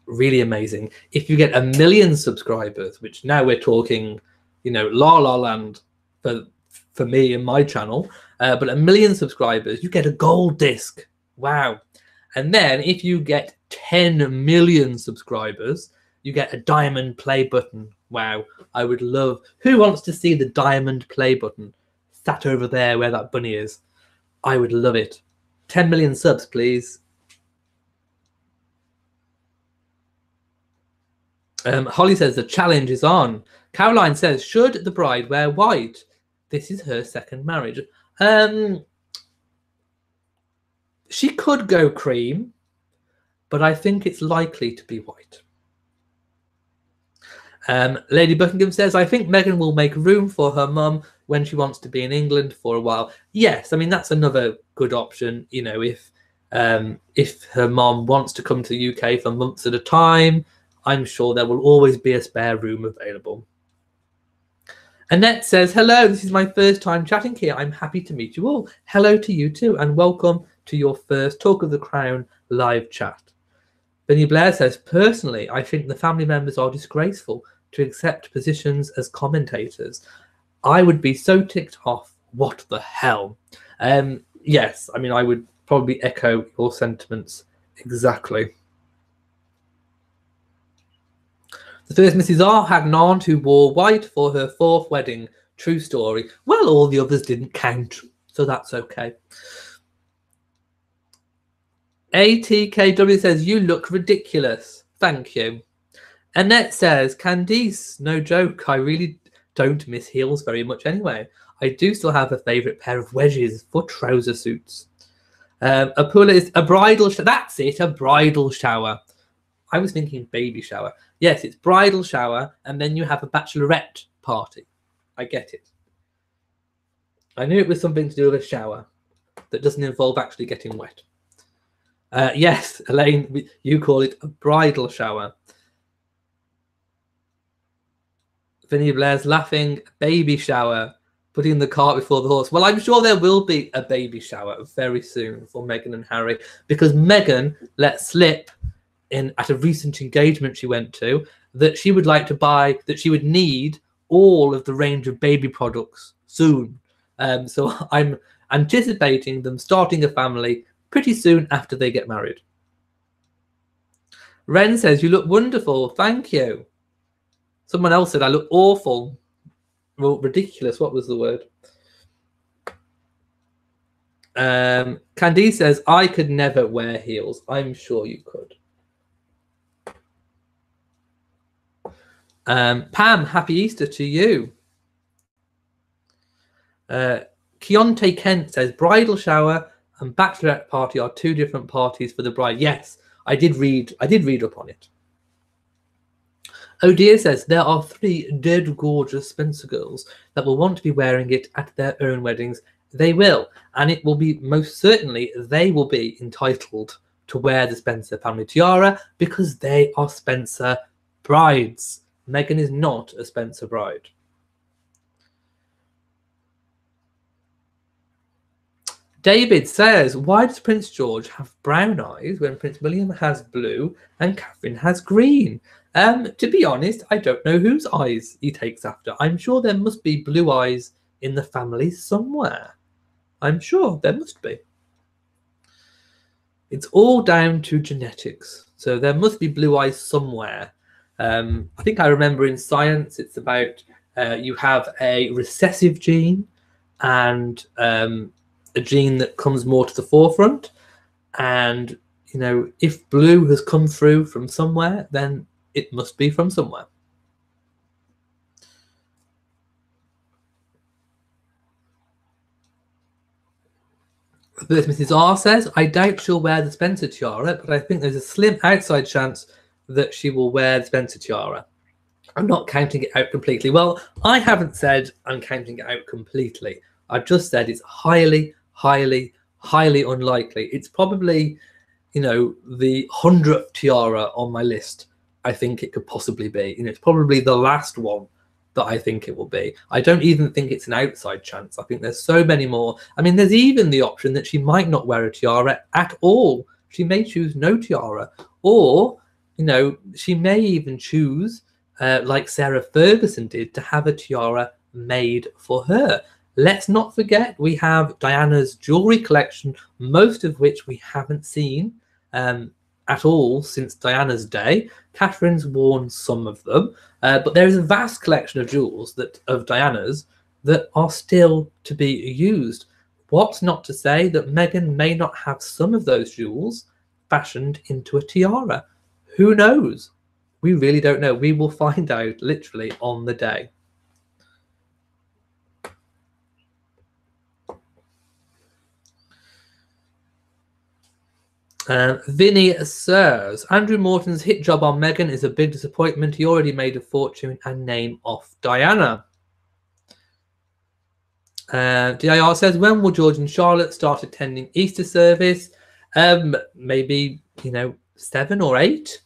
really amazing. If you get 1 million subscribers, which now we're talking, you know, la la land for me and my channel, but 1 million subscribers, you get a gold disc. Wow. And then if you get 10 million subscribers, you get a diamond play button. Wow. I would love, who wants to see the diamond play button sat over there where that bunny is? I would love it. 10 million subs, please. Holly says the challenge is on. Caroline says, should the bride wear white? This is her second marriage. She could go cream, but I think it's likely to be white. Lady Buckingham says, I think Meghan will make room for her mum when she wants to be in England for a while. Yes, I mean, that's another good option. You know, if her mom wants to come to the UK for months at a time, I'm sure there will always be a spare room available. Annette says, hello, this is my first time chatting here. I'm happy to meet you all. Hello to you too, and welcome to your first Talk of the Crown live chat. Benny Blair says, personally, I think the family members are disgraceful to accept positions as commentators. I would be so ticked off. What the hell? Yes, I mean, I would probably echo your sentiments exactly. The first Mrs. R had an aunt who wore white for her 4th wedding. True story. Well, all the others didn't count, so that's okay. ATKW says, you look ridiculous. Thank you. Annette says, Candice, no joke, I really don't miss heels very much anyway. I do still have a favourite pair of wedges for trouser suits. Apula is a bridal shower. That's it, a bridal shower. I was thinking baby shower. Yes, it's bridal shower, and then you have a bachelorette party. I get it. I knew it was something to do with a shower that doesn't involve actually getting wet. Yes, Elaine, you call it a bridal shower. Vinny Blair's laughing, baby shower, putting the cart before the horse. Well, I'm sure there will be a baby shower very soon for Meghan and Harry, because Meghan let slip at a recent engagement she went to that she would like to buy, that she would need all of the range of baby products soon. So I'm anticipating them starting a family pretty soon after they get married. Ren says, you look wonderful. Thank you. Someone else said I look awful. Well, ridiculous. What was the word? Candice says, I could never wear heels. I'm sure you could. Pam, happy Easter to you. Keontae Kent says, bridal shower and bachelorette party are 2 different parties for the bride. Yes, I did read up on it. Oh dear says there are 3 dead gorgeous Spencer girls that will want to be wearing it at their own weddings. They will, and it will be most certainly they will be entitled to wear the Spencer family tiara because they are Spencer brides. Meghan is not a Spencer bride. David says, why does Prince George have brown eyes when Prince William has blue and Catherine has green? To be honest, I don't know whose eyes he takes after. I'm sure there must be blue eyes in the family somewhere. I'm sure there must be. It's all down to genetics. So there must be blue eyes somewhere. I think I remember in science it's about you have a recessive gene and a gene that comes more to the forefront. And, you know, if blue has come through from somewhere, then it must be from somewhere. But Mrs. R says, I doubt she'll wear the Spencer tiara, but I think there's a slim outside chance that she will wear the Spencer tiara. I'm not counting it out completely. Well, I haven't said I'm counting it out completely. I've just said it's highly, highly, highly unlikely. It's probably, you know, the 100th tiara on my list. I think it could possibly be. You know, it's probably the last one that I think it will be. I don't even think it's an outside chance. I think there's so many more. I mean, there's even the option that she might not wear a tiara at all. She may choose no tiara, or, you know, she may even choose, like Sarah Ferguson did, to have a tiara made for her. Let's not forget we have Diana's jewelry collection, most of which we haven't seen at all since Diana's day. Catherine's worn some of them, but there is a vast collection of jewels of Diana's that are still to be used. What's not to say that Meghan may not have some of those jewels fashioned into a tiara? Who knows? We really don't know. We will find out literally on the day. Vinny says, Andrew Morton's hit job on Meghan is a big disappointment. He already made a fortune and name off Diana. DIR says, when will George and Charlotte start attending Easter service? Maybe, you know, 7 or 8.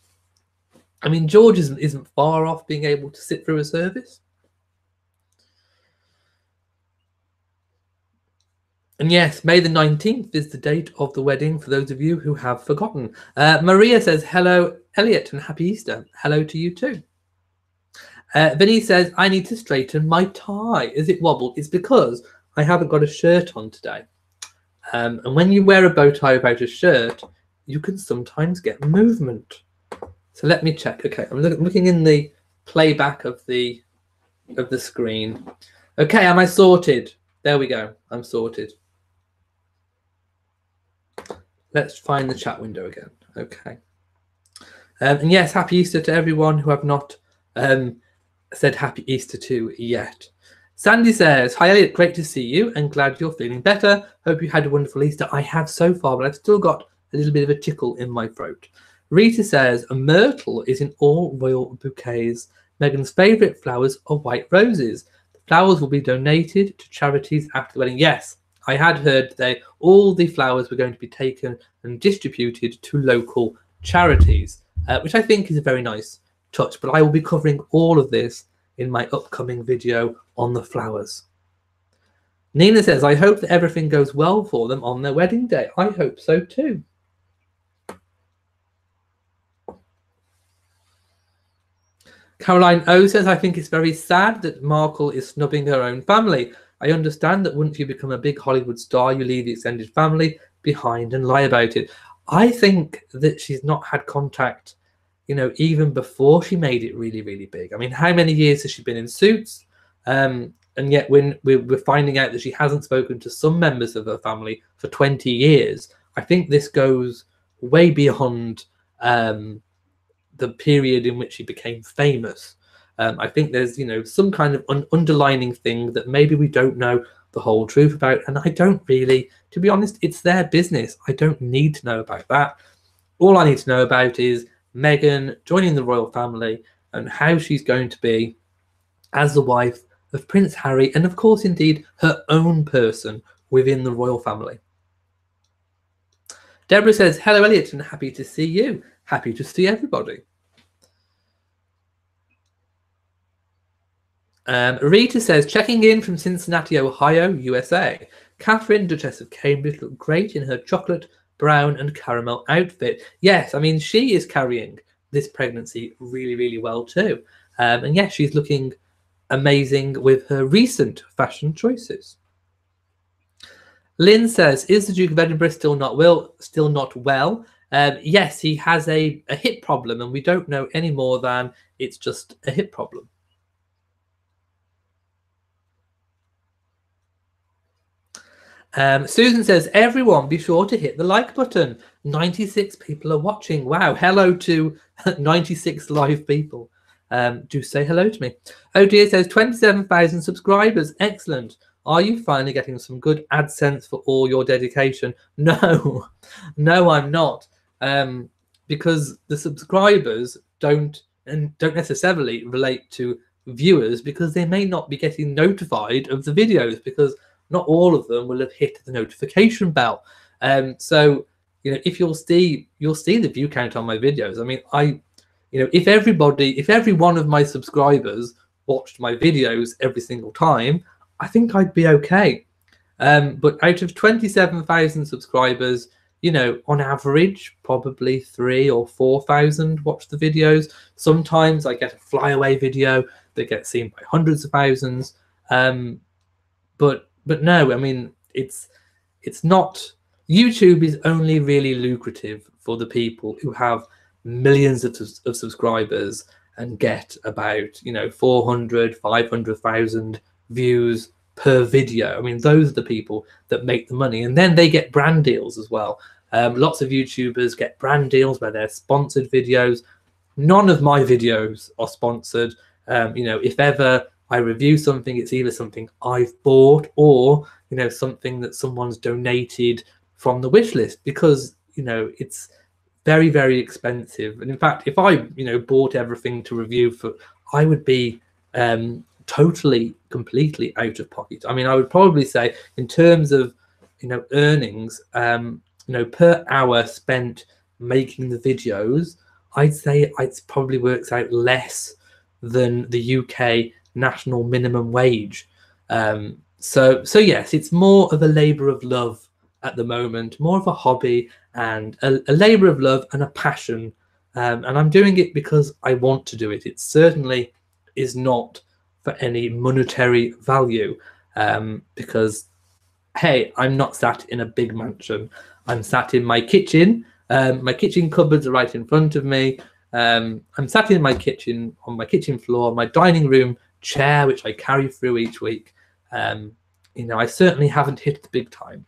I mean, George isn't far off being able to sit through a service. And yes, May the 19th is the date of the wedding for those of you who have forgotten. Maria says, hello, Elliot, and happy Easter. Hello to you too. Vinny says, I need to straighten my tie. Is it wobbled? It's because I haven't got a shirt on today. And when you wear a bow tie without a shirt, you can sometimes get movement. So let me check. Okay, I'm looking in the playback of the screen. Okay, am I sorted? There we go. I'm sorted. Let's find the chat window again. Okay. And yes, happy Easter to everyone who have not said happy Easter to yet. Sandy says, hi Elliot, great to see you and glad you're feeling better. Hope you had a wonderful Easter. I have so far, but I've still got a little bit of a tickle in my throat. Rita says, a myrtle is in all royal bouquets. Meghan's favourite flowers are white roses. The flowers will be donated to charities after the wedding. Yes, I had heard today all the flowers were going to be taken and distributed to local charities, which I think is a very nice touch. But I will be covering all of this in my upcoming video on the flowers. Nina says, I hope that everything goes well for them on their wedding day. I hope so too. Caroline O says, I think it's very sad that Markle is snubbing her own family. I understand that once you become a big Hollywood star, you leave the extended family behind and lie about it. I think that she's not had contact, you know, even before she made it really, really big. I mean, how many years has she been in Suits? And yet when we're finding out that she hasn't spoken to some members of her family for 20 years, I think this goes way beyond the period in which she became famous. I think there's, you know, some kind of underlining thing that maybe we don't know the whole truth about. And I don't really, to be honest, it's their business. I don't need to know about that. All I need to know about is Meghan joining the royal family and how she's going to be as the wife of Prince Harry, and of course, indeed, her own person within the royal family. Deborah says, hello, Elliot, and happy to see you. Happy to see everybody. Rita says, checking in from Cincinnati, Ohio, USA. Catherine, Duchess of Cambridge, looked great in her chocolate, brown and caramel outfit. Yes, I mean, she is carrying this pregnancy really, really well too. And yes, she's looking amazing with her recent fashion choices. Lynn says, is the Duke of Edinburgh still not well? Yes, he has a hip problem, and we don't know any more than it's just a hip problem. Susan says, everyone be sure to hit the like button. 96 people are watching. Wow, hello to 96 live people. Do say hello to me. Oh dear says, 27,000 subscribers. Excellent. Are you finally getting some good AdSense for all your dedication? No, no, I'm not. Because the subscribers don't necessarily relate to viewers, because they may not be getting notified of the videos, because not all of them will have hit the notification bell. So, you know, if you'll see the view count on my videos. I mean, if every one of my subscribers watched my videos every single time, I think I'd be okay. But out of 27,000 subscribers, you know, on average, probably 3,000 or 4,000 watch the videos. Sometimes I get a flyaway video that gets seen by hundreds of thousands. But no, I mean, it's not. YouTube is only really lucrative for the people who have millions of subscribers and get about, you know, 400, 500,000 views per video. I mean, those are the people that make the money, and then they get brand deals as well. Lots of YouTubers get brand deals where they're sponsored videos. None of my videos are sponsored. You know, if ever I review something, it's either something I've bought or, you know, something that someone's donated from the wish list, because, you know, it's very, very expensive. And in fact, if I, you know, bought everything to review for, I would be totally, completely out of pocket. I mean, I would probably say in terms of, you know, earnings, you know, per hour spent making the videos, I'd say it probably works out less than the UK national minimum wage. So yes, it's more of a labor of love at the moment, more of a hobby and a labor of love and a passion. And I'm doing it because I want to do it. It certainly is not for any monetary value, because, hey, I'm not sat in a big mansion. I'm sat in my kitchen. My kitchen cupboards are right in front of me. I'm sat in my kitchen, on my kitchen floor, my dining room chair, which I carry through each week. You know, I certainly haven't hit the big time.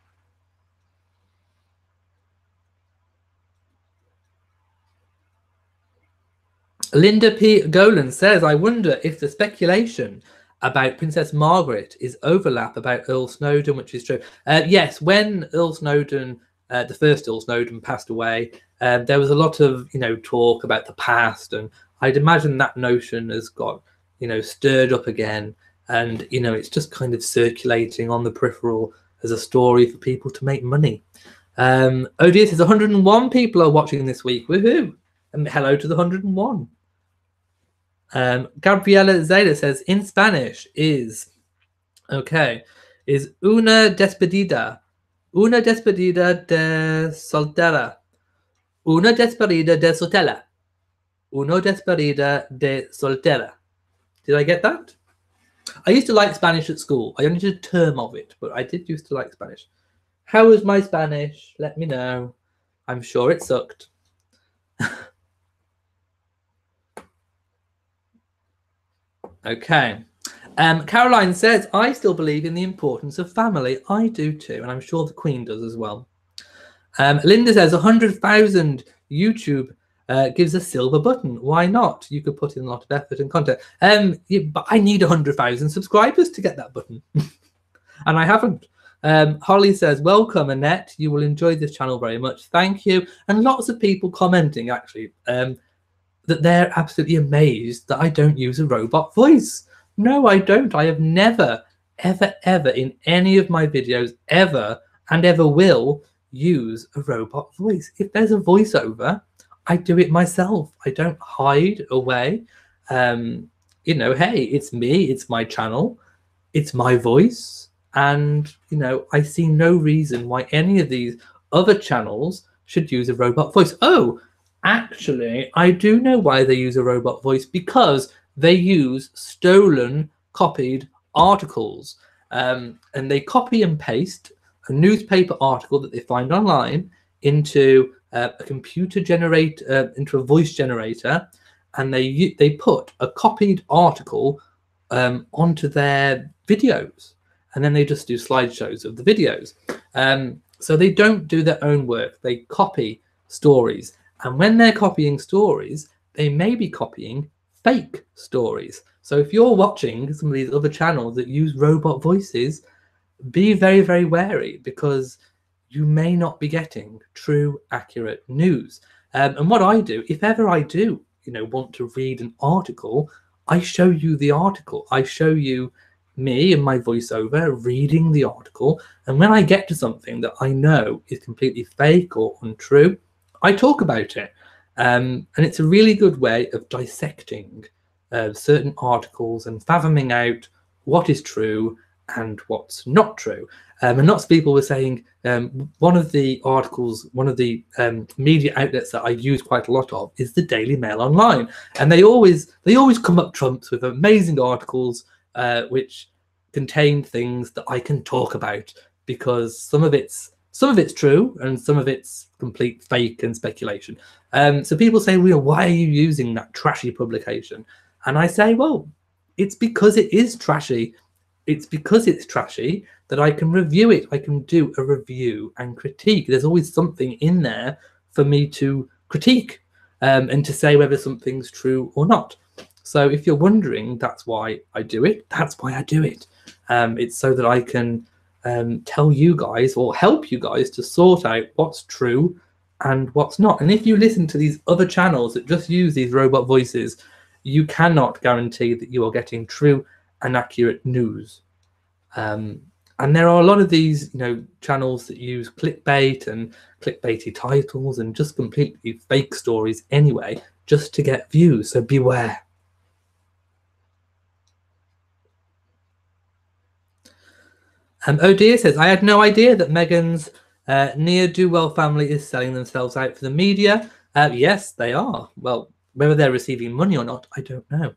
Linda P. Golan says, I wonder if the speculation about Princess Margaret is overlap about Earl Snowdon, which is true. Yes, when Earl Snowdon, the first Earl Snowdon, passed away, there was a lot of, you know, talk about the past, and I'd imagine that notion has got, you know, stirred up again, and, you know, it's just kind of circulating on the peripheral as a story for people to make money. Oh dear, says 101 people are watching this week. Woohoo! And hello to the 101. Gabriela Zayda says, in Spanish is, okay, is una despedida de soltera. Una despedida de soltera. Una despedida de soltera. Did I get that? I used to like Spanish at school. I only did a term of it, but I did used to like Spanish. How was my Spanish? Let me know. I'm sure it sucked. Okay. Caroline says, I still believe in the importance of family. I do too, and I'm sure the Queen does as well. Linda says, 100,000 YouTube gives a silver button. Why not? You could put in a lot of effort and content. Yeah, but I need 100,000 subscribers to get that button. And I haven't. Holly says, welcome, Annette. You will enjoy this channel very much. Thank you. And lots of people commenting, actually. that they're absolutely amazed that I don't use a robot voice. No, I don't. I have never, ever in any of my videos ever and ever will use a robot voice. If there's a voiceover, I do it myself. I don't hide away. You know, hey, it's me, it's my channel, it's my voice. And, you know, I see no reason why any of these other channels should use a robot voice. Oh, actually, I do know why they use a robot voice, because they use stolen, copied articles. And they copy and paste a newspaper article that they find online into a computer generator, into a voice generator, and they put a copied article onto their videos, and then they just do slideshows of the videos. So they don't do their own work. They copy stories. And when they're copying stories, they may be copying fake stories. So if you're watching some of these other channels that use robot voices, be very, very wary, because you may not be getting true, accurate news. And what I do, if ever I do, you know, want to read an article, I show you the article. I show you me and my voiceover reading the article. And when I get to something that I know is completely fake or untrue, I talk about it. And it's a really good way of dissecting certain articles and fathoming out what is true and what's not true. And lots of people were saying, one of the articles, one of the media outlets that I use quite a lot of is the Daily Mail Online, and they always come up trumps with amazing articles which contain things that I can talk about, because some of it's true and some of it's complete fake and speculation. So people say, well, why are you using that trashy publication? And I say, well, it's because it is trashy. It's because it's trashy that I can review it. I can do a review and critique. There's always something in there for me to critique and to say whether something's true or not. So if you're wondering, that's why I do it. That's why I do it. It's so that I can tell you guys, or help you guys, to sort out what's true and what's not. And if you listen to these other channels that just use these robot voices, you cannot guarantee that you are getting true and accurate news. And there are a lot of these, you know, channels that use clickbait and clickbaity titles and just completely fake stories anyway, just to get views. So beware. Oh dear says, I had no idea that Meghan's ne'er-do-well family is selling themselves out for the media. Yes, they are. Well, whether they're receiving money or not, I don't know.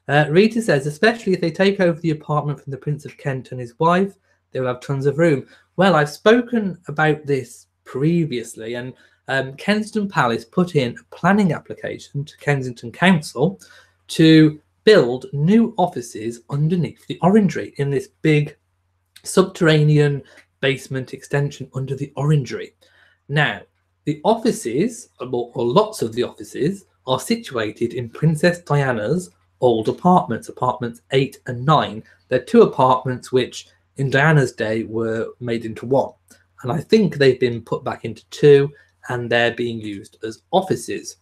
Rita says, especially if they take over the apartment from the Prince of Kent and his wife, they will have tons of room. Well, I've spoken about this previously, and Kensington Palace put in a planning application to Kensington Council to build new offices underneath the Orangery, in this big subterranean basement extension under the Orangery. Now, the offices, or lots of the offices, are situated in Princess Diana's old apartments, apartments 8 and 9. They're two apartments which in Diana's day were made into one, and I think they've been put back into two, and they're being used as offices.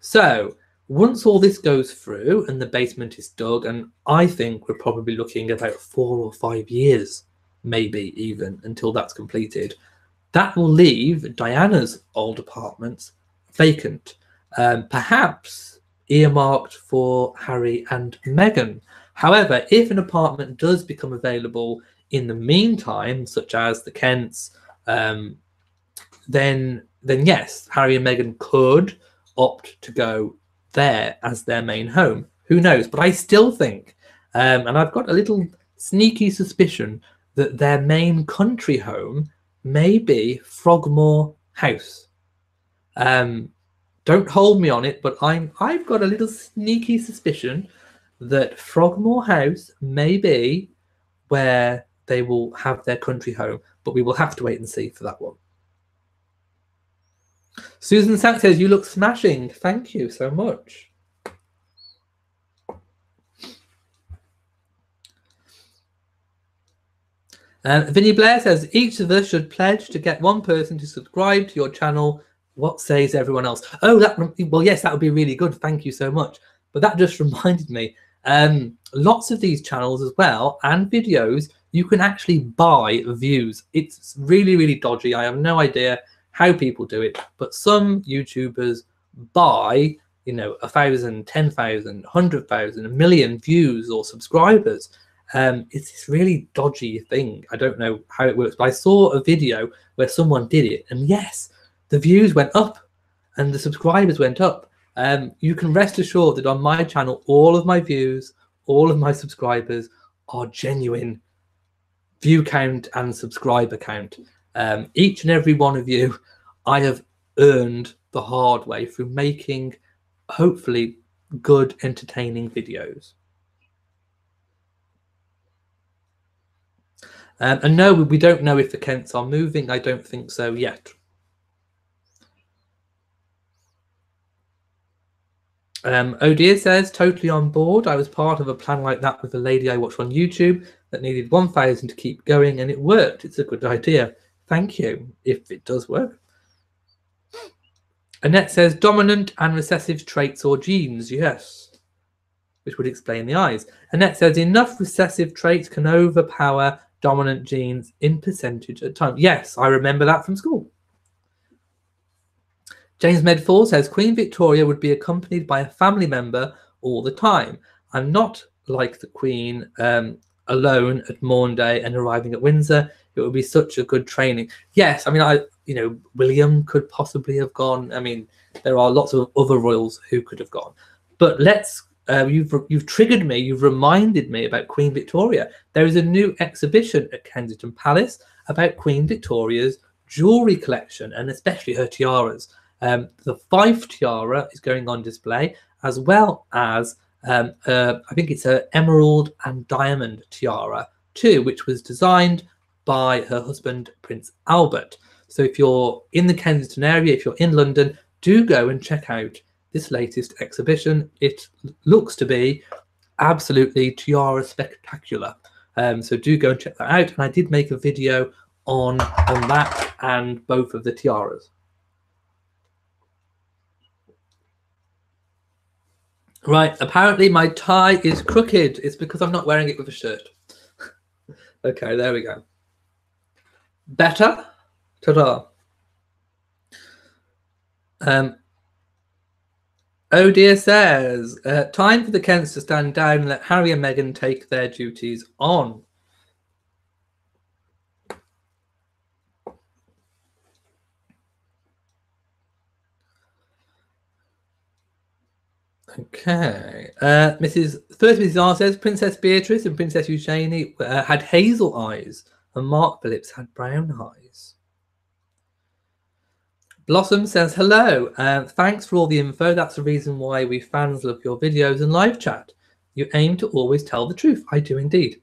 So once all this goes through and the basement is dug, and I think we're probably looking about 4 or 5 years, maybe even, until that's completed, that will leave Diana's old apartments vacant, perhaps earmarked for Harry and Meghan. However, if an apartment does become available in the meantime, such as the Kents, then yes, Harry and Meghan could opt to go there as their main home. Who knows? But I still think, and I've got a little sneaky suspicion, that their main country home may be Frogmore House. Don't hold me on it, but I've got a little sneaky suspicion that Frogmore House may be where they will have their country home, but we will have to wait and see for that one. Susan Sack says, you look smashing. Thank you so much. Vinnie Blair says, each of us should pledge to get one person to subscribe to your channel What says everyone else? Oh, well, yes, that would be really good. Thank you so much. But that just reminded me, lots of these channels as well and videos, you can actually buy views. It's really, really dodgy. I have no idea how people do it, but some YouTubers buy, you know, 1,000, 10,000, 100,000, 1,000,000 views or subscribers. It's this really dodgy thing. I don't know how it works, but I saw a video where someone did it, and yes, the views went up and the subscribers went up. You can rest assured that on my channel, all of my views, all of my subscribers are genuine view count and subscriber count. Each and every one of you, I have earned the hard way through making, hopefully, good, entertaining videos. And no, we don't know if the Kents are moving. I don't think so yet. Oh dear says, totally on board. I was part of a plan like that with a lady I watched on YouTube that needed 1,000 to keep going, and it worked. It's a good idea. Thank you, if it does work. Annette says, dominant and recessive traits or genes. Yes, which would explain the eyes. Annette says, enough recessive traits can overpower dominant genes in percentage at times. Yes, I remember that from school. James Medford says, Queen Victoria would be accompanied by a family member all the time. I'm not like the Queen alone at Maunday and arriving at Windsor. It would be such a good training. Yes, I mean, William could possibly have gone. I mean, there are lots of other royals who could have gone. But you've triggered me. You've reminded me about Queen Victoria. There is a new exhibition at Kensington Palace about Queen Victoria's jewellery collection, and especially her tiaras. The Fife tiara is going on display, as well as I think it's an emerald and diamond tiara too, which was designed by her husband, Prince Albert. So if you're in the Kensington area, if you're in London, do go and check out this latest exhibition. It looks to be absolutely tiara spectacular. So do go and check that out. And I did make a video on that and both of the tiaras. Right, apparently my tie is crooked. It's because I'm not wearing it with a shirt. Okay, there we go. Better? Ta-da. Oh dear says, time for the Kents to stand down and let Harry and Meghan take their duties on. Okay. Mrs. R says, Princess Beatrice and Princess Eugenie had hazel eyes and Mark Phillips had brown eyes. Blossom says, hello. Thanks for all the info. That's the reason why we fans love your videos and live chat. You aim to always tell the truth. I do indeed.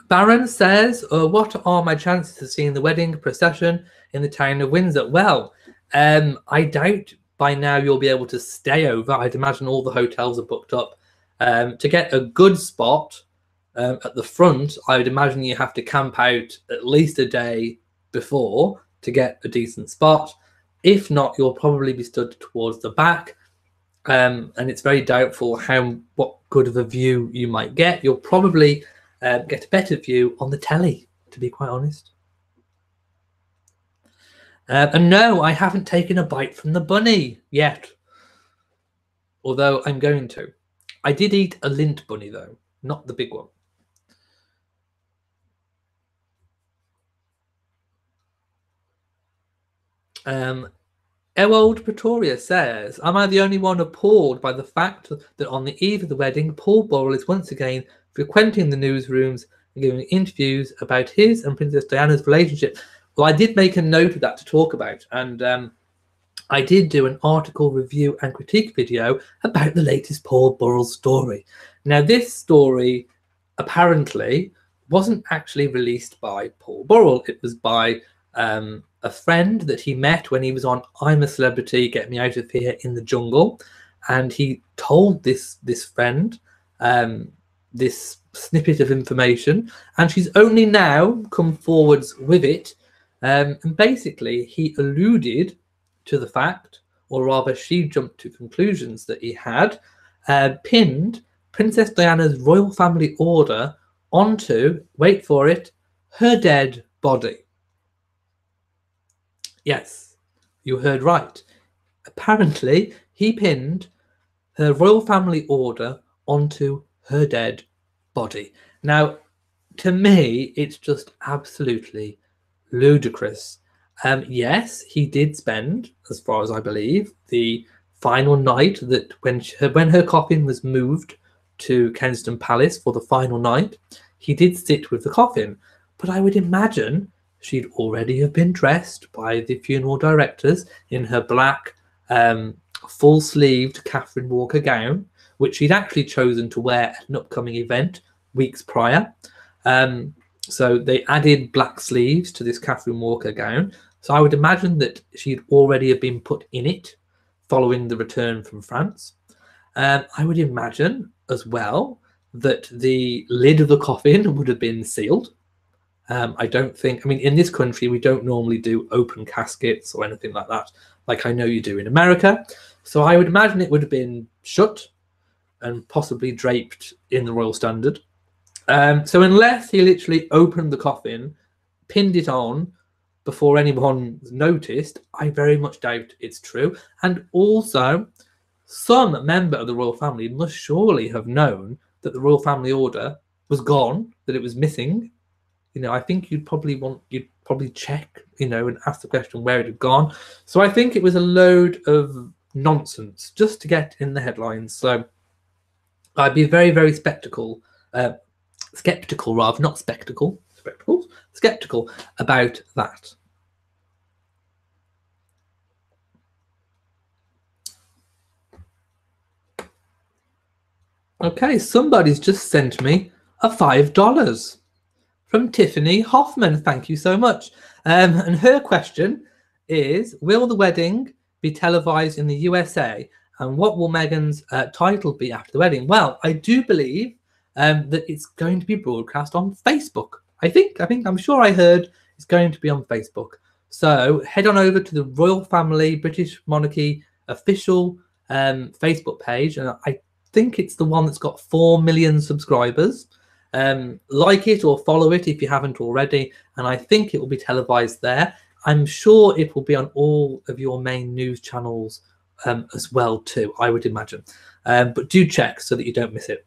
Baron says, what are my chances of seeing the wedding procession in the town of Windsor? Well, I doubt by now you'll be able to stay over. I'd imagine all the hotels are booked up. To get a good spot at the front, I would imagine you have to camp out at least a day before to get a decent spot. If not, you'll probably be stood towards the back. And it's very doubtful what good of a view you might get. You'll probably get a better view on the telly, to be quite honest. And no, I haven't taken a bite from the bunny yet, although I'm going to. I did eat a lint bunny, though, not the big one. Old Pretoria says, am I the only one appalled by the fact that on the eve of the wedding, Paul Burrell is once again frequenting the newsrooms and giving interviews about his and Princess Diana's relationship? Well, I did make a note of that to talk about, and I did do an article review and critique video about the latest Paul Burrell story. Now, this story apparently wasn't actually released by Paul Burrell. It was by a friend that he met when he was on I'm a Celebrity, Get Me Out of Here in the Jungle. And he told this friend this snippet of information, and she's only now come forwards with it And basically, he alluded to the fact, or rather, she jumped to conclusions that he had pinned Princess Diana's royal family order onto, wait for it, her dead body. Yes, you heard right. Apparently, he pinned her royal family order onto her dead body. Now, to me, it's just absolutely ludicrous. Yes, he did spend, as far as I believe, the final night that when her coffin was moved to Kensington Palace for the final night, he did sit with the coffin. But I would imagine she'd already have been dressed by the funeral directors in her black full-sleeved Catherine Walker gown, which she'd actually chosen to wear at an upcoming event weeks prior. So they added black sleeves to this Catherine Walker gown. So I would imagine that she'd already have been put in it following the return from France. I would imagine as well that the lid of the coffin would have been sealed. I don't think, I mean, in this country, we don't normally do open caskets or anything like that, like I know you do in America. So I would imagine it would have been shut and possibly draped in the royal standard. So unless he literally opened the coffin, pinned it on before anyone noticed, I very much doubt it's true. And also, some member of the royal family must surely have known that the royal family order was gone, that it was missing. You know, I think you'd probably check, you know, and ask the question where it had gone. So I think it was a load of nonsense just to get in the headlines. So I'd be very, very skeptical about that. Okay, somebody's just sent me a $5 from Tiffany Hoffman. Thank you so much. And her question is, will the wedding be televised in the USA? And what will Meghan's title be after the wedding? Well, I do believe that it's going to be broadcast on Facebook. I'm sure I heard it's going to be on Facebook. So head on over to the Royal Family British Monarchy official Facebook page. And I think it's the one that's got 4 million subscribers. Like it or follow it if you haven't already. And I think it will be televised there. I'm sure it will be on all of your main news channels as well too, I would imagine. But do check so that you don't miss it.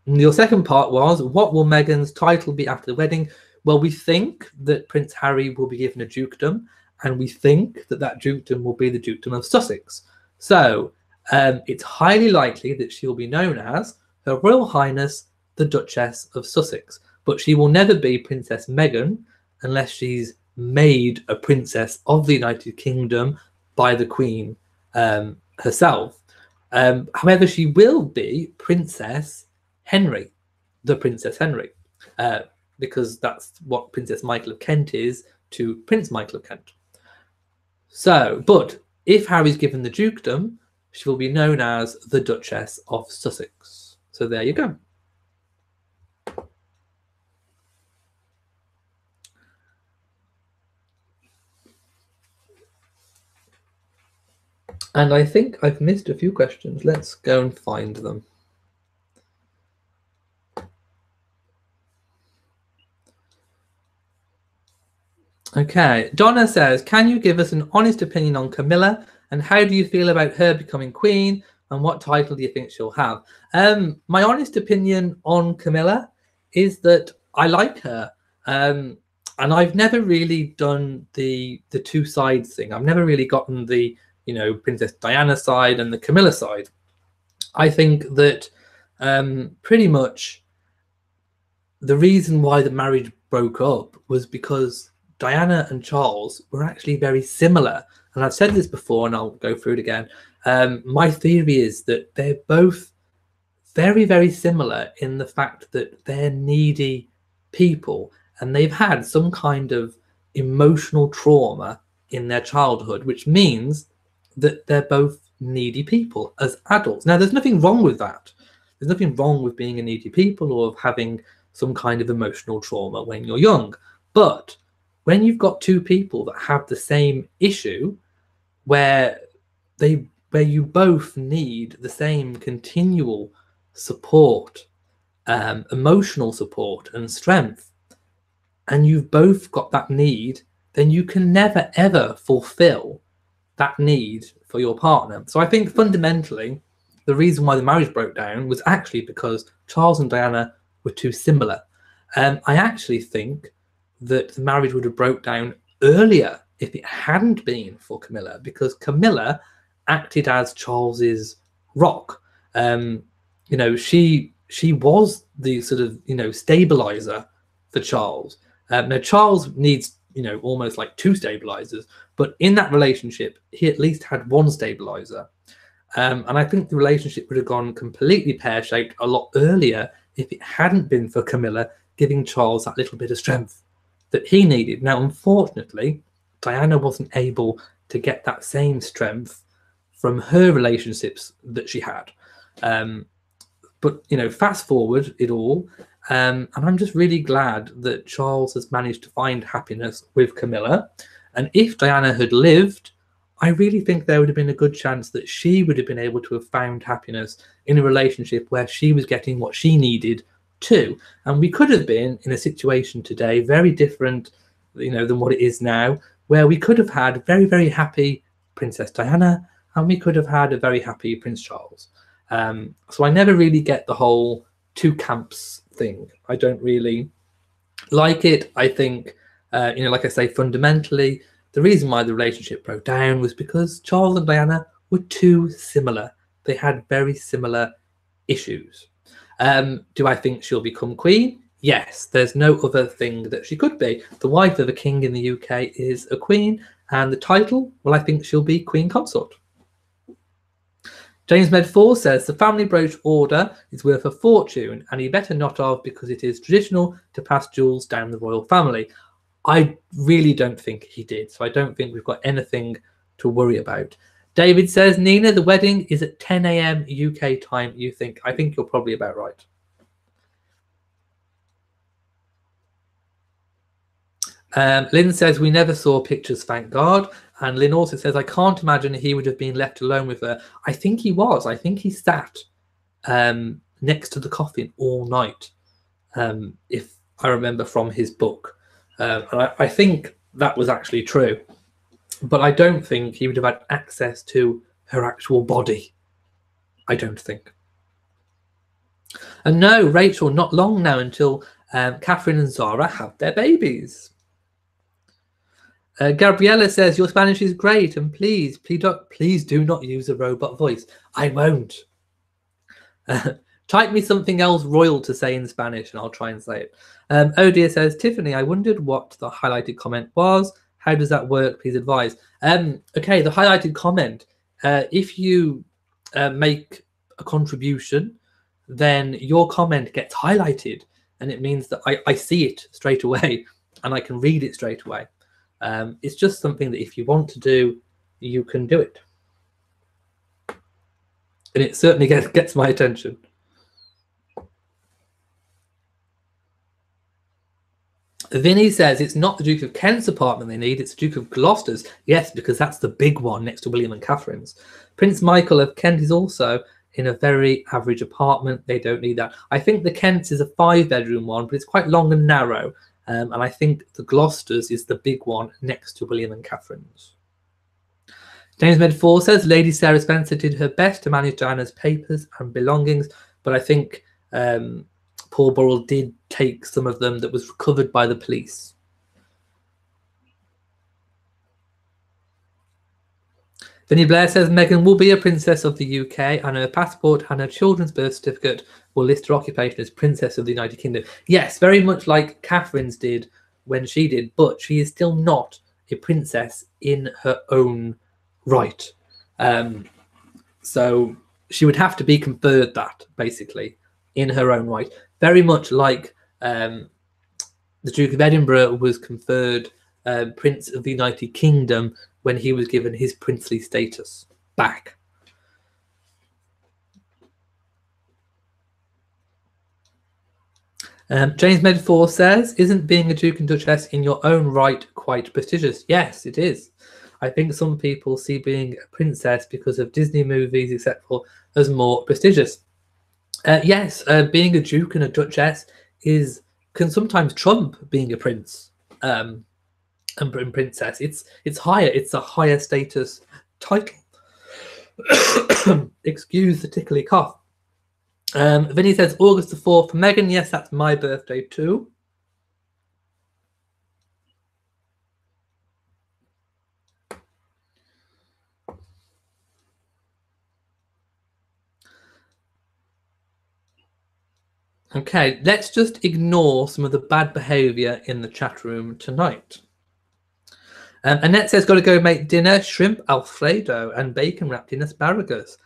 Your second part was, what will Meghan's title be after the wedding? Well, we think that Prince Harry will be given a dukedom, and we think that that dukedom will be the Dukedom of Sussex. So it's highly likely that she will be known as Her Royal Highness the Duchess of Sussex, but she will never be Princess Meghan unless she's made a princess of the United Kingdom by the Queen herself. However, she will be Princess Henry, the Princess Henry, because that's what Princess Michael of Kent is to Prince Michael of Kent. So, but if Harry's given the dukedom, she will be known as the Duchess of Sussex. So there you go. And I think I've missed a few questions. Let's go and find them. Okay, Donna says, can you give us an honest opinion on Camilla and how do you feel about her becoming queen and what title do you think she'll have? My honest opinion on Camilla is that I like her. And I've never really done the two sides thing. I've never really gotten the, you know, Princess Diana side and the Camilla side. I think that pretty much the reason why the marriage broke up was because Diana and Charles were actually very similar. And I've said this before and I'll go through it again. My theory is that they're both very, very similar in the fact that they're needy people and they've had some kind of emotional trauma in their childhood, which means that they're both needy people as adults. Now, there's nothing wrong with that. There's nothing wrong with being a needy people or of having some kind of emotional trauma when you're young. But when you've got two people that have the same issue, where you both need the same continual support, emotional support and strength, and you've both got that need, then you can never ever fulfill that need for your partner. So I think fundamentally the reason why the marriage broke down was actually because Charles and Diana were too similar. I actually think that the marriage would have broke down earlier if it hadn't been for Camilla, because Camilla acted as Charles's rock. You know, she was the sort of, you know, stabilizer for Charles. Now Charles needs, you know, almost like two stabilizers, but in that relationship he at least had one stabilizer. And I think the relationship would have gone completely pear-shaped a lot earlier if it hadn't been for Camilla giving Charles that little bit of strength that he needed. Now, unfortunately, Diana wasn't able to get that same strength from her relationships that she had. But, you know, fast forward it all, and I'm just really glad that Charles has managed to find happiness with Camilla. And if Diana had lived, I really think there would have been a good chance that she would have been able to have found happiness in a relationship where she was getting what she needed too. And we could have been in a situation today very different, you know, than what it is now, where we could have had very, very happy Princess Diana and we could have had a very happy Prince Charles. So I never really get the whole two camps thing. I don't really like it. I think, you know, like I say, fundamentally, the reason why the relationship broke down was because Charles and Diana were too similar. They had very similar issues. Do I think she'll become queen? Yes, there's no other thing that she could be. The wife of a king in the UK is a queen, and the title, well, I think she'll be Queen Consort. James Med4 says the family brooch order is worth a fortune and he better not have, because it is traditional to pass jewels down the royal family. I really don't think he did, so I don't think we've got anything to worry about. David says, Nina, the wedding is at 10 a.m. UK time, you think? I think you're probably about right. Lynn says, we never saw pictures, thank God. And Lynn also says, I can't imagine he would have been left alone with her. I think he was. I think he sat next to the coffin all night, if I remember from his book. And I think that was actually true. But I don't think he would have had access to her actual body. I don't think. And no, Rachel, not long now until Catherine and Zara have their babies. Gabriella says, your Spanish is great, and please do not use a robot voice. I won't. Type me something else royal to say in Spanish and I'll try and say it. Oh dear says, Tiffany, I wondered what the highlighted comment was. How does that work? Please advise. Okay, the highlighted comment. If you make a contribution, then your comment gets highlighted, and it means that I see it straight away and I can read it straight away. It's just something that if you want to do, you can do it. And it certainly gets my attention. Vinny says it's not the Duke of Kent's apartment they need, it's the Duke of Gloucester's. Yes, because that's the big one next to William and Catherine's. Prince Michael of Kent is also in a very average apartment. They don't need that. I think the Kent's is a 5-bedroom one, but it's quite long and narrow. And I think the Gloucester's is the big one next to William and Catherine's. James Med4 says Lady Sarah Spencer did her best to manage Diana's papers and belongings, but I think Paul Burrell did take some of them that was recovered by the police. Vinny Blair says Meghan will be a princess of the UK and her passport and her children's birth certificate will list her occupation as Princess of the United Kingdom. Yes, very much like Catherine's did when she did, but she is still not a princess in her own right. So she would have to be conferred that, basically, in her own right. Very much like the Duke of Edinburgh was conferred Prince of the United Kingdom when he was given his princely status back. James Medford says, isn't being a Duke and Duchess in your own right quite prestigious? Yes, it is. I think some people see being a princess because of Disney movies, etc., as more prestigious. Yes, being a Duke and a Duchess can sometimes trump being a prince and princess. It's higher. It's a higher status title. Excuse the tickly cough. Vinny says August the 4th for Meghan. Yes, that's my birthday too. Okay, let's just ignore some of the bad behaviour in the chat room tonight. Annette says, got to go make dinner, shrimp Alfredo and bacon wrapped in asparagus.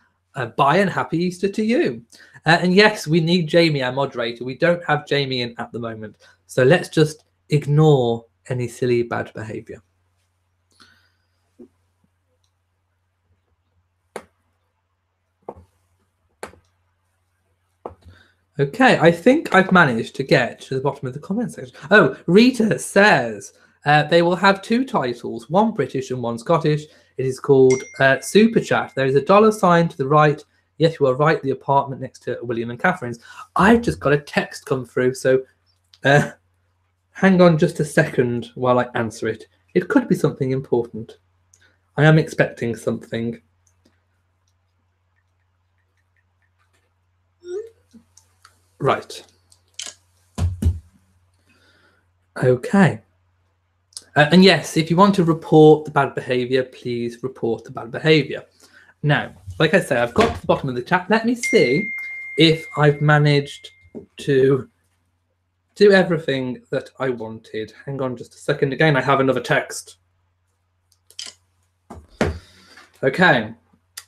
Bye and happy Easter to you. And yes, we need Jamie, our moderator. We don't have Jamie in at the moment. So let's just ignore any silly bad behaviour. Okay, I think I've managed to get to the bottom of the comment section. Oh, Rita says they will have 2 titles, one British and one Scottish. It is called Super Chat. There is a $ to the right. Yes, you are right, the apartment next to William and Catherine's. I've just got a text come through, so hang on just a second while I answer it. It could be something important. I am expecting something. Right. Okay. And yes, if you want to report the bad behaviour, please report the bad behaviour. Now, like I say, I've got to the bottom of the chat. Let me see if I've managed to do everything that I wanted. Hang on just a second. Again, I have another text. Okay.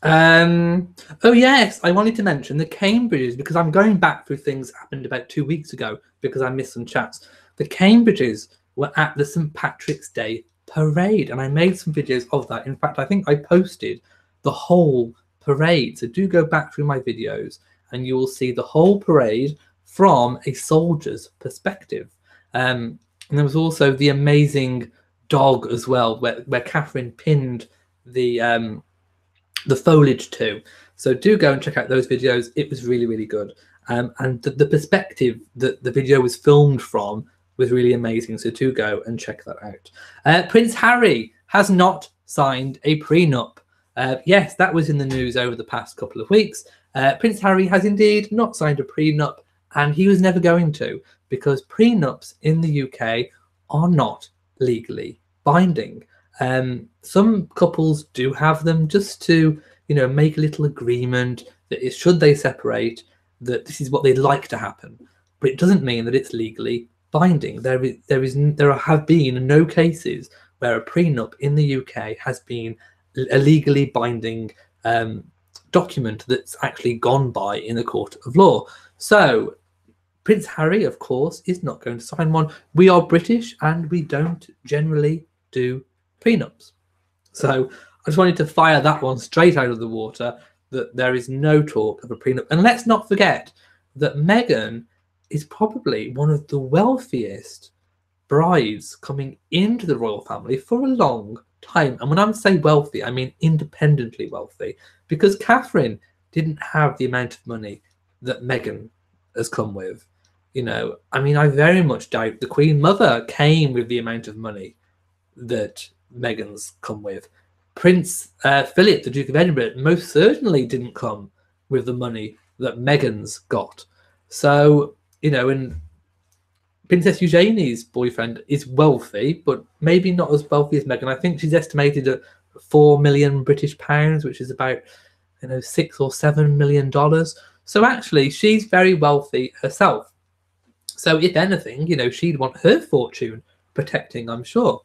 Oh yes, I wanted to mention the Cambridges, because I'm going back through things that happened about 2 weeks ago because I missed some chats. The Cambridges were at the St. Patrick's Day parade, and I made some videos of that. In fact, I think I posted the whole parade. So do go back through my videos and you will see the whole parade from a soldier's perspective. And there was also the amazing dog as well, where Catherine pinned the foliage to. So do go and check out those videos. It was really, really good. And the perspective that the video was filmed from was really amazing. So do go and check that out. Prince Harry has not signed a prenup. Yes, that was in the news over the past couple of weeks. Prince Harry has indeed not signed a prenup, and he was never going to, because prenups in the UK are not legally binding. Some couples do have them just to, make a little agreement that should they separate, that this is what they'd like to happen. But it doesn't mean that it's legally binding. There have been no cases where a prenup in the UK has been a legally binding document that's actually gone by in the court of law. So Prince Harry, of course, is not going to sign one. We are British and we don't generally do prenups. So I just wanted to fire that one straight out of the water, that there is no talk of a prenup. And let's not forget that Meghan is probably one of the wealthiest brides coming into the royal family for a long time. And when I say wealthy, I mean independently wealthy, because Catherine didn't have the amount of money that Meghan has come with. I very much doubt the Queen Mother came with the amount of money that Meghan's come with. Prince Philip, the Duke of Edinburgh, most certainly didn't come with the money that Meghan's got. So, and Princess Eugenie's boyfriend is wealthy, but maybe not as wealthy as Meghan. I think she's estimated at £4 million British pounds, which is about $6 or $7 million. So actually, she's very wealthy herself. So if anything, she'd want her fortune protecting, I'm sure.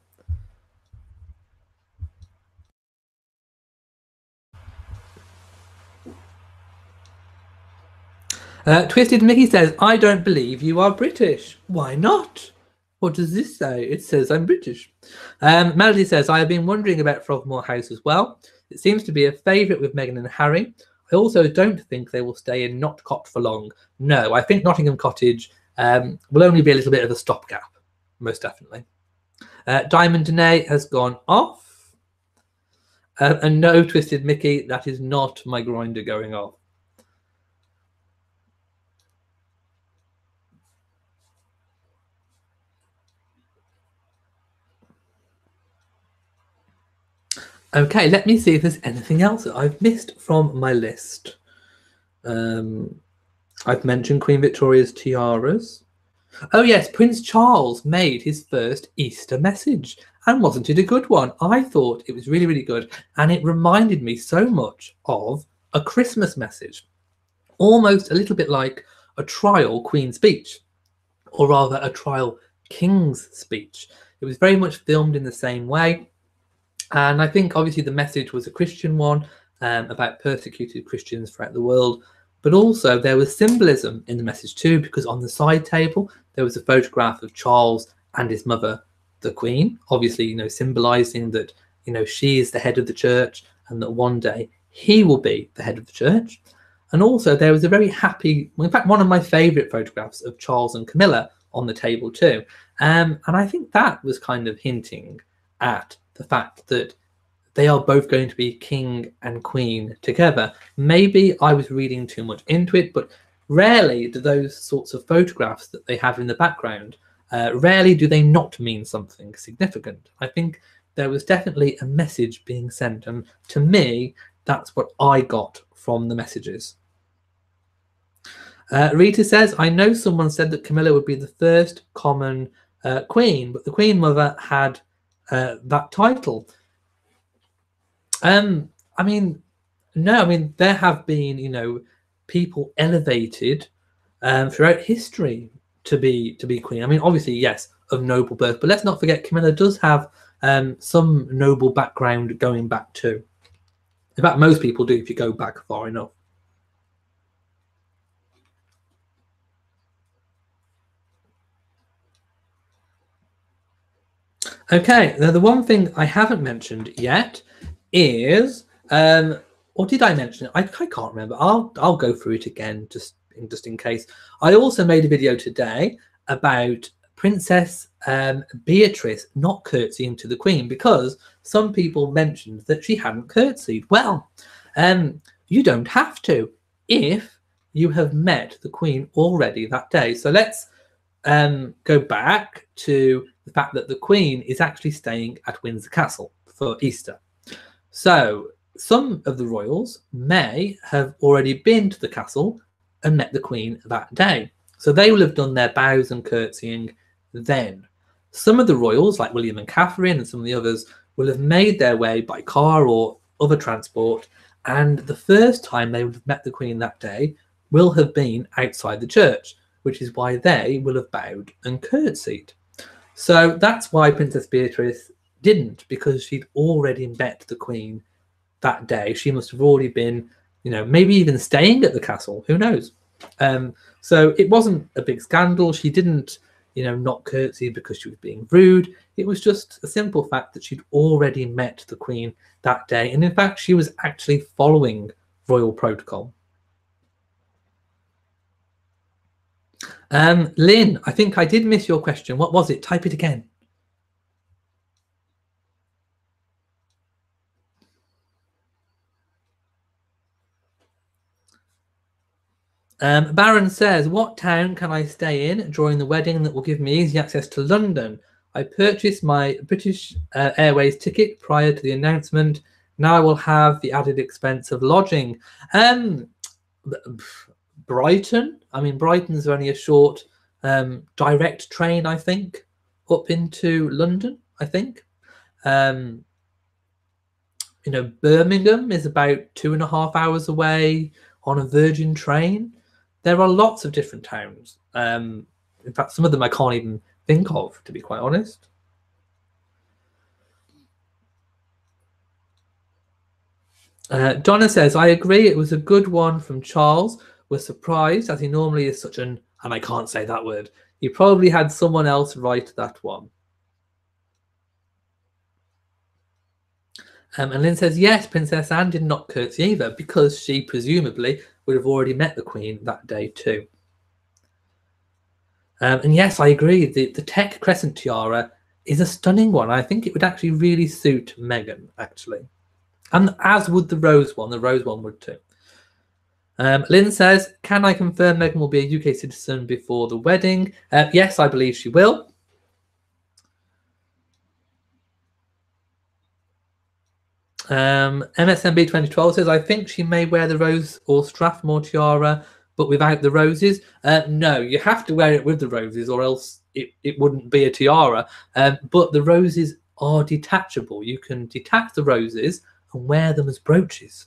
Twisted Mickey says, I don't believe you are British. Why not? What does this say? It says I'm British. Melody says, I have been wondering about Frogmore House as well. It seems to be a favourite with Meghan and Harry. I also don't think they will stay in Notcott for long. No, I think Nottingham Cottage will only be a little bit of a stopgap, most definitely. Diamond Danae has gone off. And no, Twisted Mickey, that is not my grinder going off. Okay, let me see if there's anything else that I've missed from my list. I've mentioned Queen Victoria's tiaras. Oh yes, Prince Charles made his first Easter message. And wasn't it a good one? I thought it was really, really good. And it reminded me so much of a Christmas message. Almost a little bit like a trial Queen speech. Or rather, a trial King's speech. It was very much filmed in the same way. And I think obviously the message was a Christian one about persecuted Christians throughout the world. But also there was symbolism in the message too, because on the side table, there was a photograph of Charles and his mother, the Queen, obviously, you know, symbolizing that, you know, she is the head of the church and that one day he will be the head of the church. And also there was a very happy, well, in fact, one of my favorite photographs of Charles and Camilla on the table too. And I think that was kind of hinting at the fact that they are both going to be king and queen together. Maybe I was reading too much into it, but rarely do those sorts of photographs that they have in the background, rarely do they not mean something significant. I think there was definitely a message being sent, and to me, that's what I got from the messages. Rita says, I know someone said that Camilla would be the first common queen, but the Queen Mother had that title. I mean, no, I mean, there have been, you know, people elevated throughout history to be queen. I mean, obviously, yes, of noble birth, but let's not forget Camilla does have some noble background going back too. In fact, most people do if you go back far enough. Okay, now the one thing I haven't mentioned yet is, or did I mention it? I can't remember. I'll go through it again just in case. I also made a video today about Princess Beatrice not curtsying to the Queen because some people mentioned that she hadn't curtsied. Well, you don't have to if you have met the Queen already that day. So let's go back to the fact that the Queen is actually staying at Windsor Castle for Easter. So some of the royals may have already been to the castle and met the Queen that day. So they will have done their bows and curtsying then. Some of the royals, like William and Catherine and some of the others, will have made their way by car or other transport, and the first time they would have met the Queen that day will have been outside the church, which is why they will have bowed and curtsied. So that's why Princess Beatrice didn't, because she'd already met the Queen that day. She must have already been, you know, maybe even staying at the castle. Who knows? So it wasn't a big scandal. She didn't, you know, not curtsy because she was being rude. It was just a simple fact that she'd already met the Queen that day. And in fact, she was actually following royal protocol. Lynn, I think I did miss your question. What was it? Type it again. Baron says, what town can I stay in during the wedding that will give me easy access to London? I purchased my British Airways ticket prior to the announcement. Now I will have the added expense of lodging. Brighton. I mean, Brighton's only a short direct train, I think, up into London, I think. You know, Birmingham is about 2.5 hours away on a Virgin train. There are lots of different towns. In fact, some of them I can't even think of, to be quite honest. Donna says, I agree, it was a good one from Charles. Was surprised, as he normally is such an, and I can't say that word, he probably had someone else write that one. And Lynn says, yes, Princess Anne did not curtsy either, because she presumably would have already met the Queen that day too. And yes, I agree. The tech crescent tiara is a stunning one. I think it would actually really suit Meghan, actually. And as would the rose one. The rose one would too. Lynn says, can I confirm Meghan will be a UK citizen before the wedding? Yes, I believe she will. MSMB 2012 says, I think she may wear the rose or Strathmore tiara, but without the roses. No, you have to wear it with the roses or else it wouldn't be a tiara. But the roses are detachable. You can detach the roses and wear them as brooches.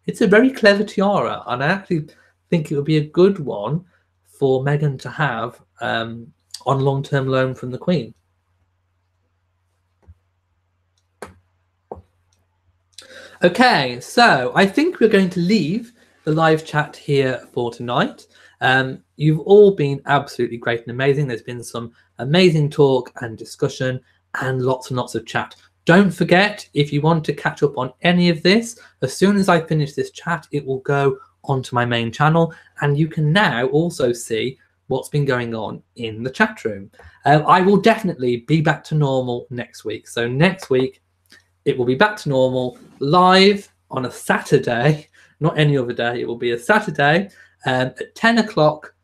It's a very clever tiara, and I actually think it would be a good one for Meghan to have on long-term loan from the Queen. Okay, so I think we're going to leave the live chat here for tonight. You've all been absolutely great and amazing. There's been some amazing talk and discussion and lots of chat. Don't forget, if you want to catch up on any of this, as soon as I finish this chat, it will go onto my main channel, and you can now also see what's been going on in the chat room. I will definitely be back to normal next week. So next week, it will be back to normal, live on a Saturday, not any other day. It will be a Saturday at 10 o'clock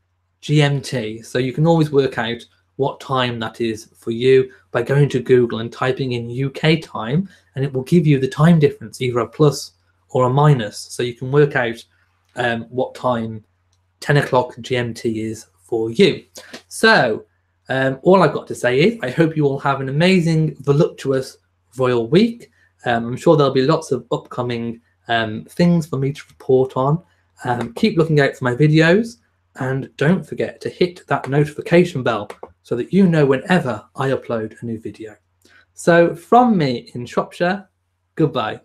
GMT. So you can always work out what time that is for you by going to Google and typing in UK time, and it will give you the time difference, either a plus or a minus. So you can work out what time 10 o'clock GMT is for you. So all I've got to say is I hope you all have an amazing, voluptuous royal week. I'm sure there'll be lots of upcoming things for me to report on. Keep looking out for my videos, and don't forget to hit that notification bell so that you know whenever I upload a new video. So from me in Shropshire, goodbye.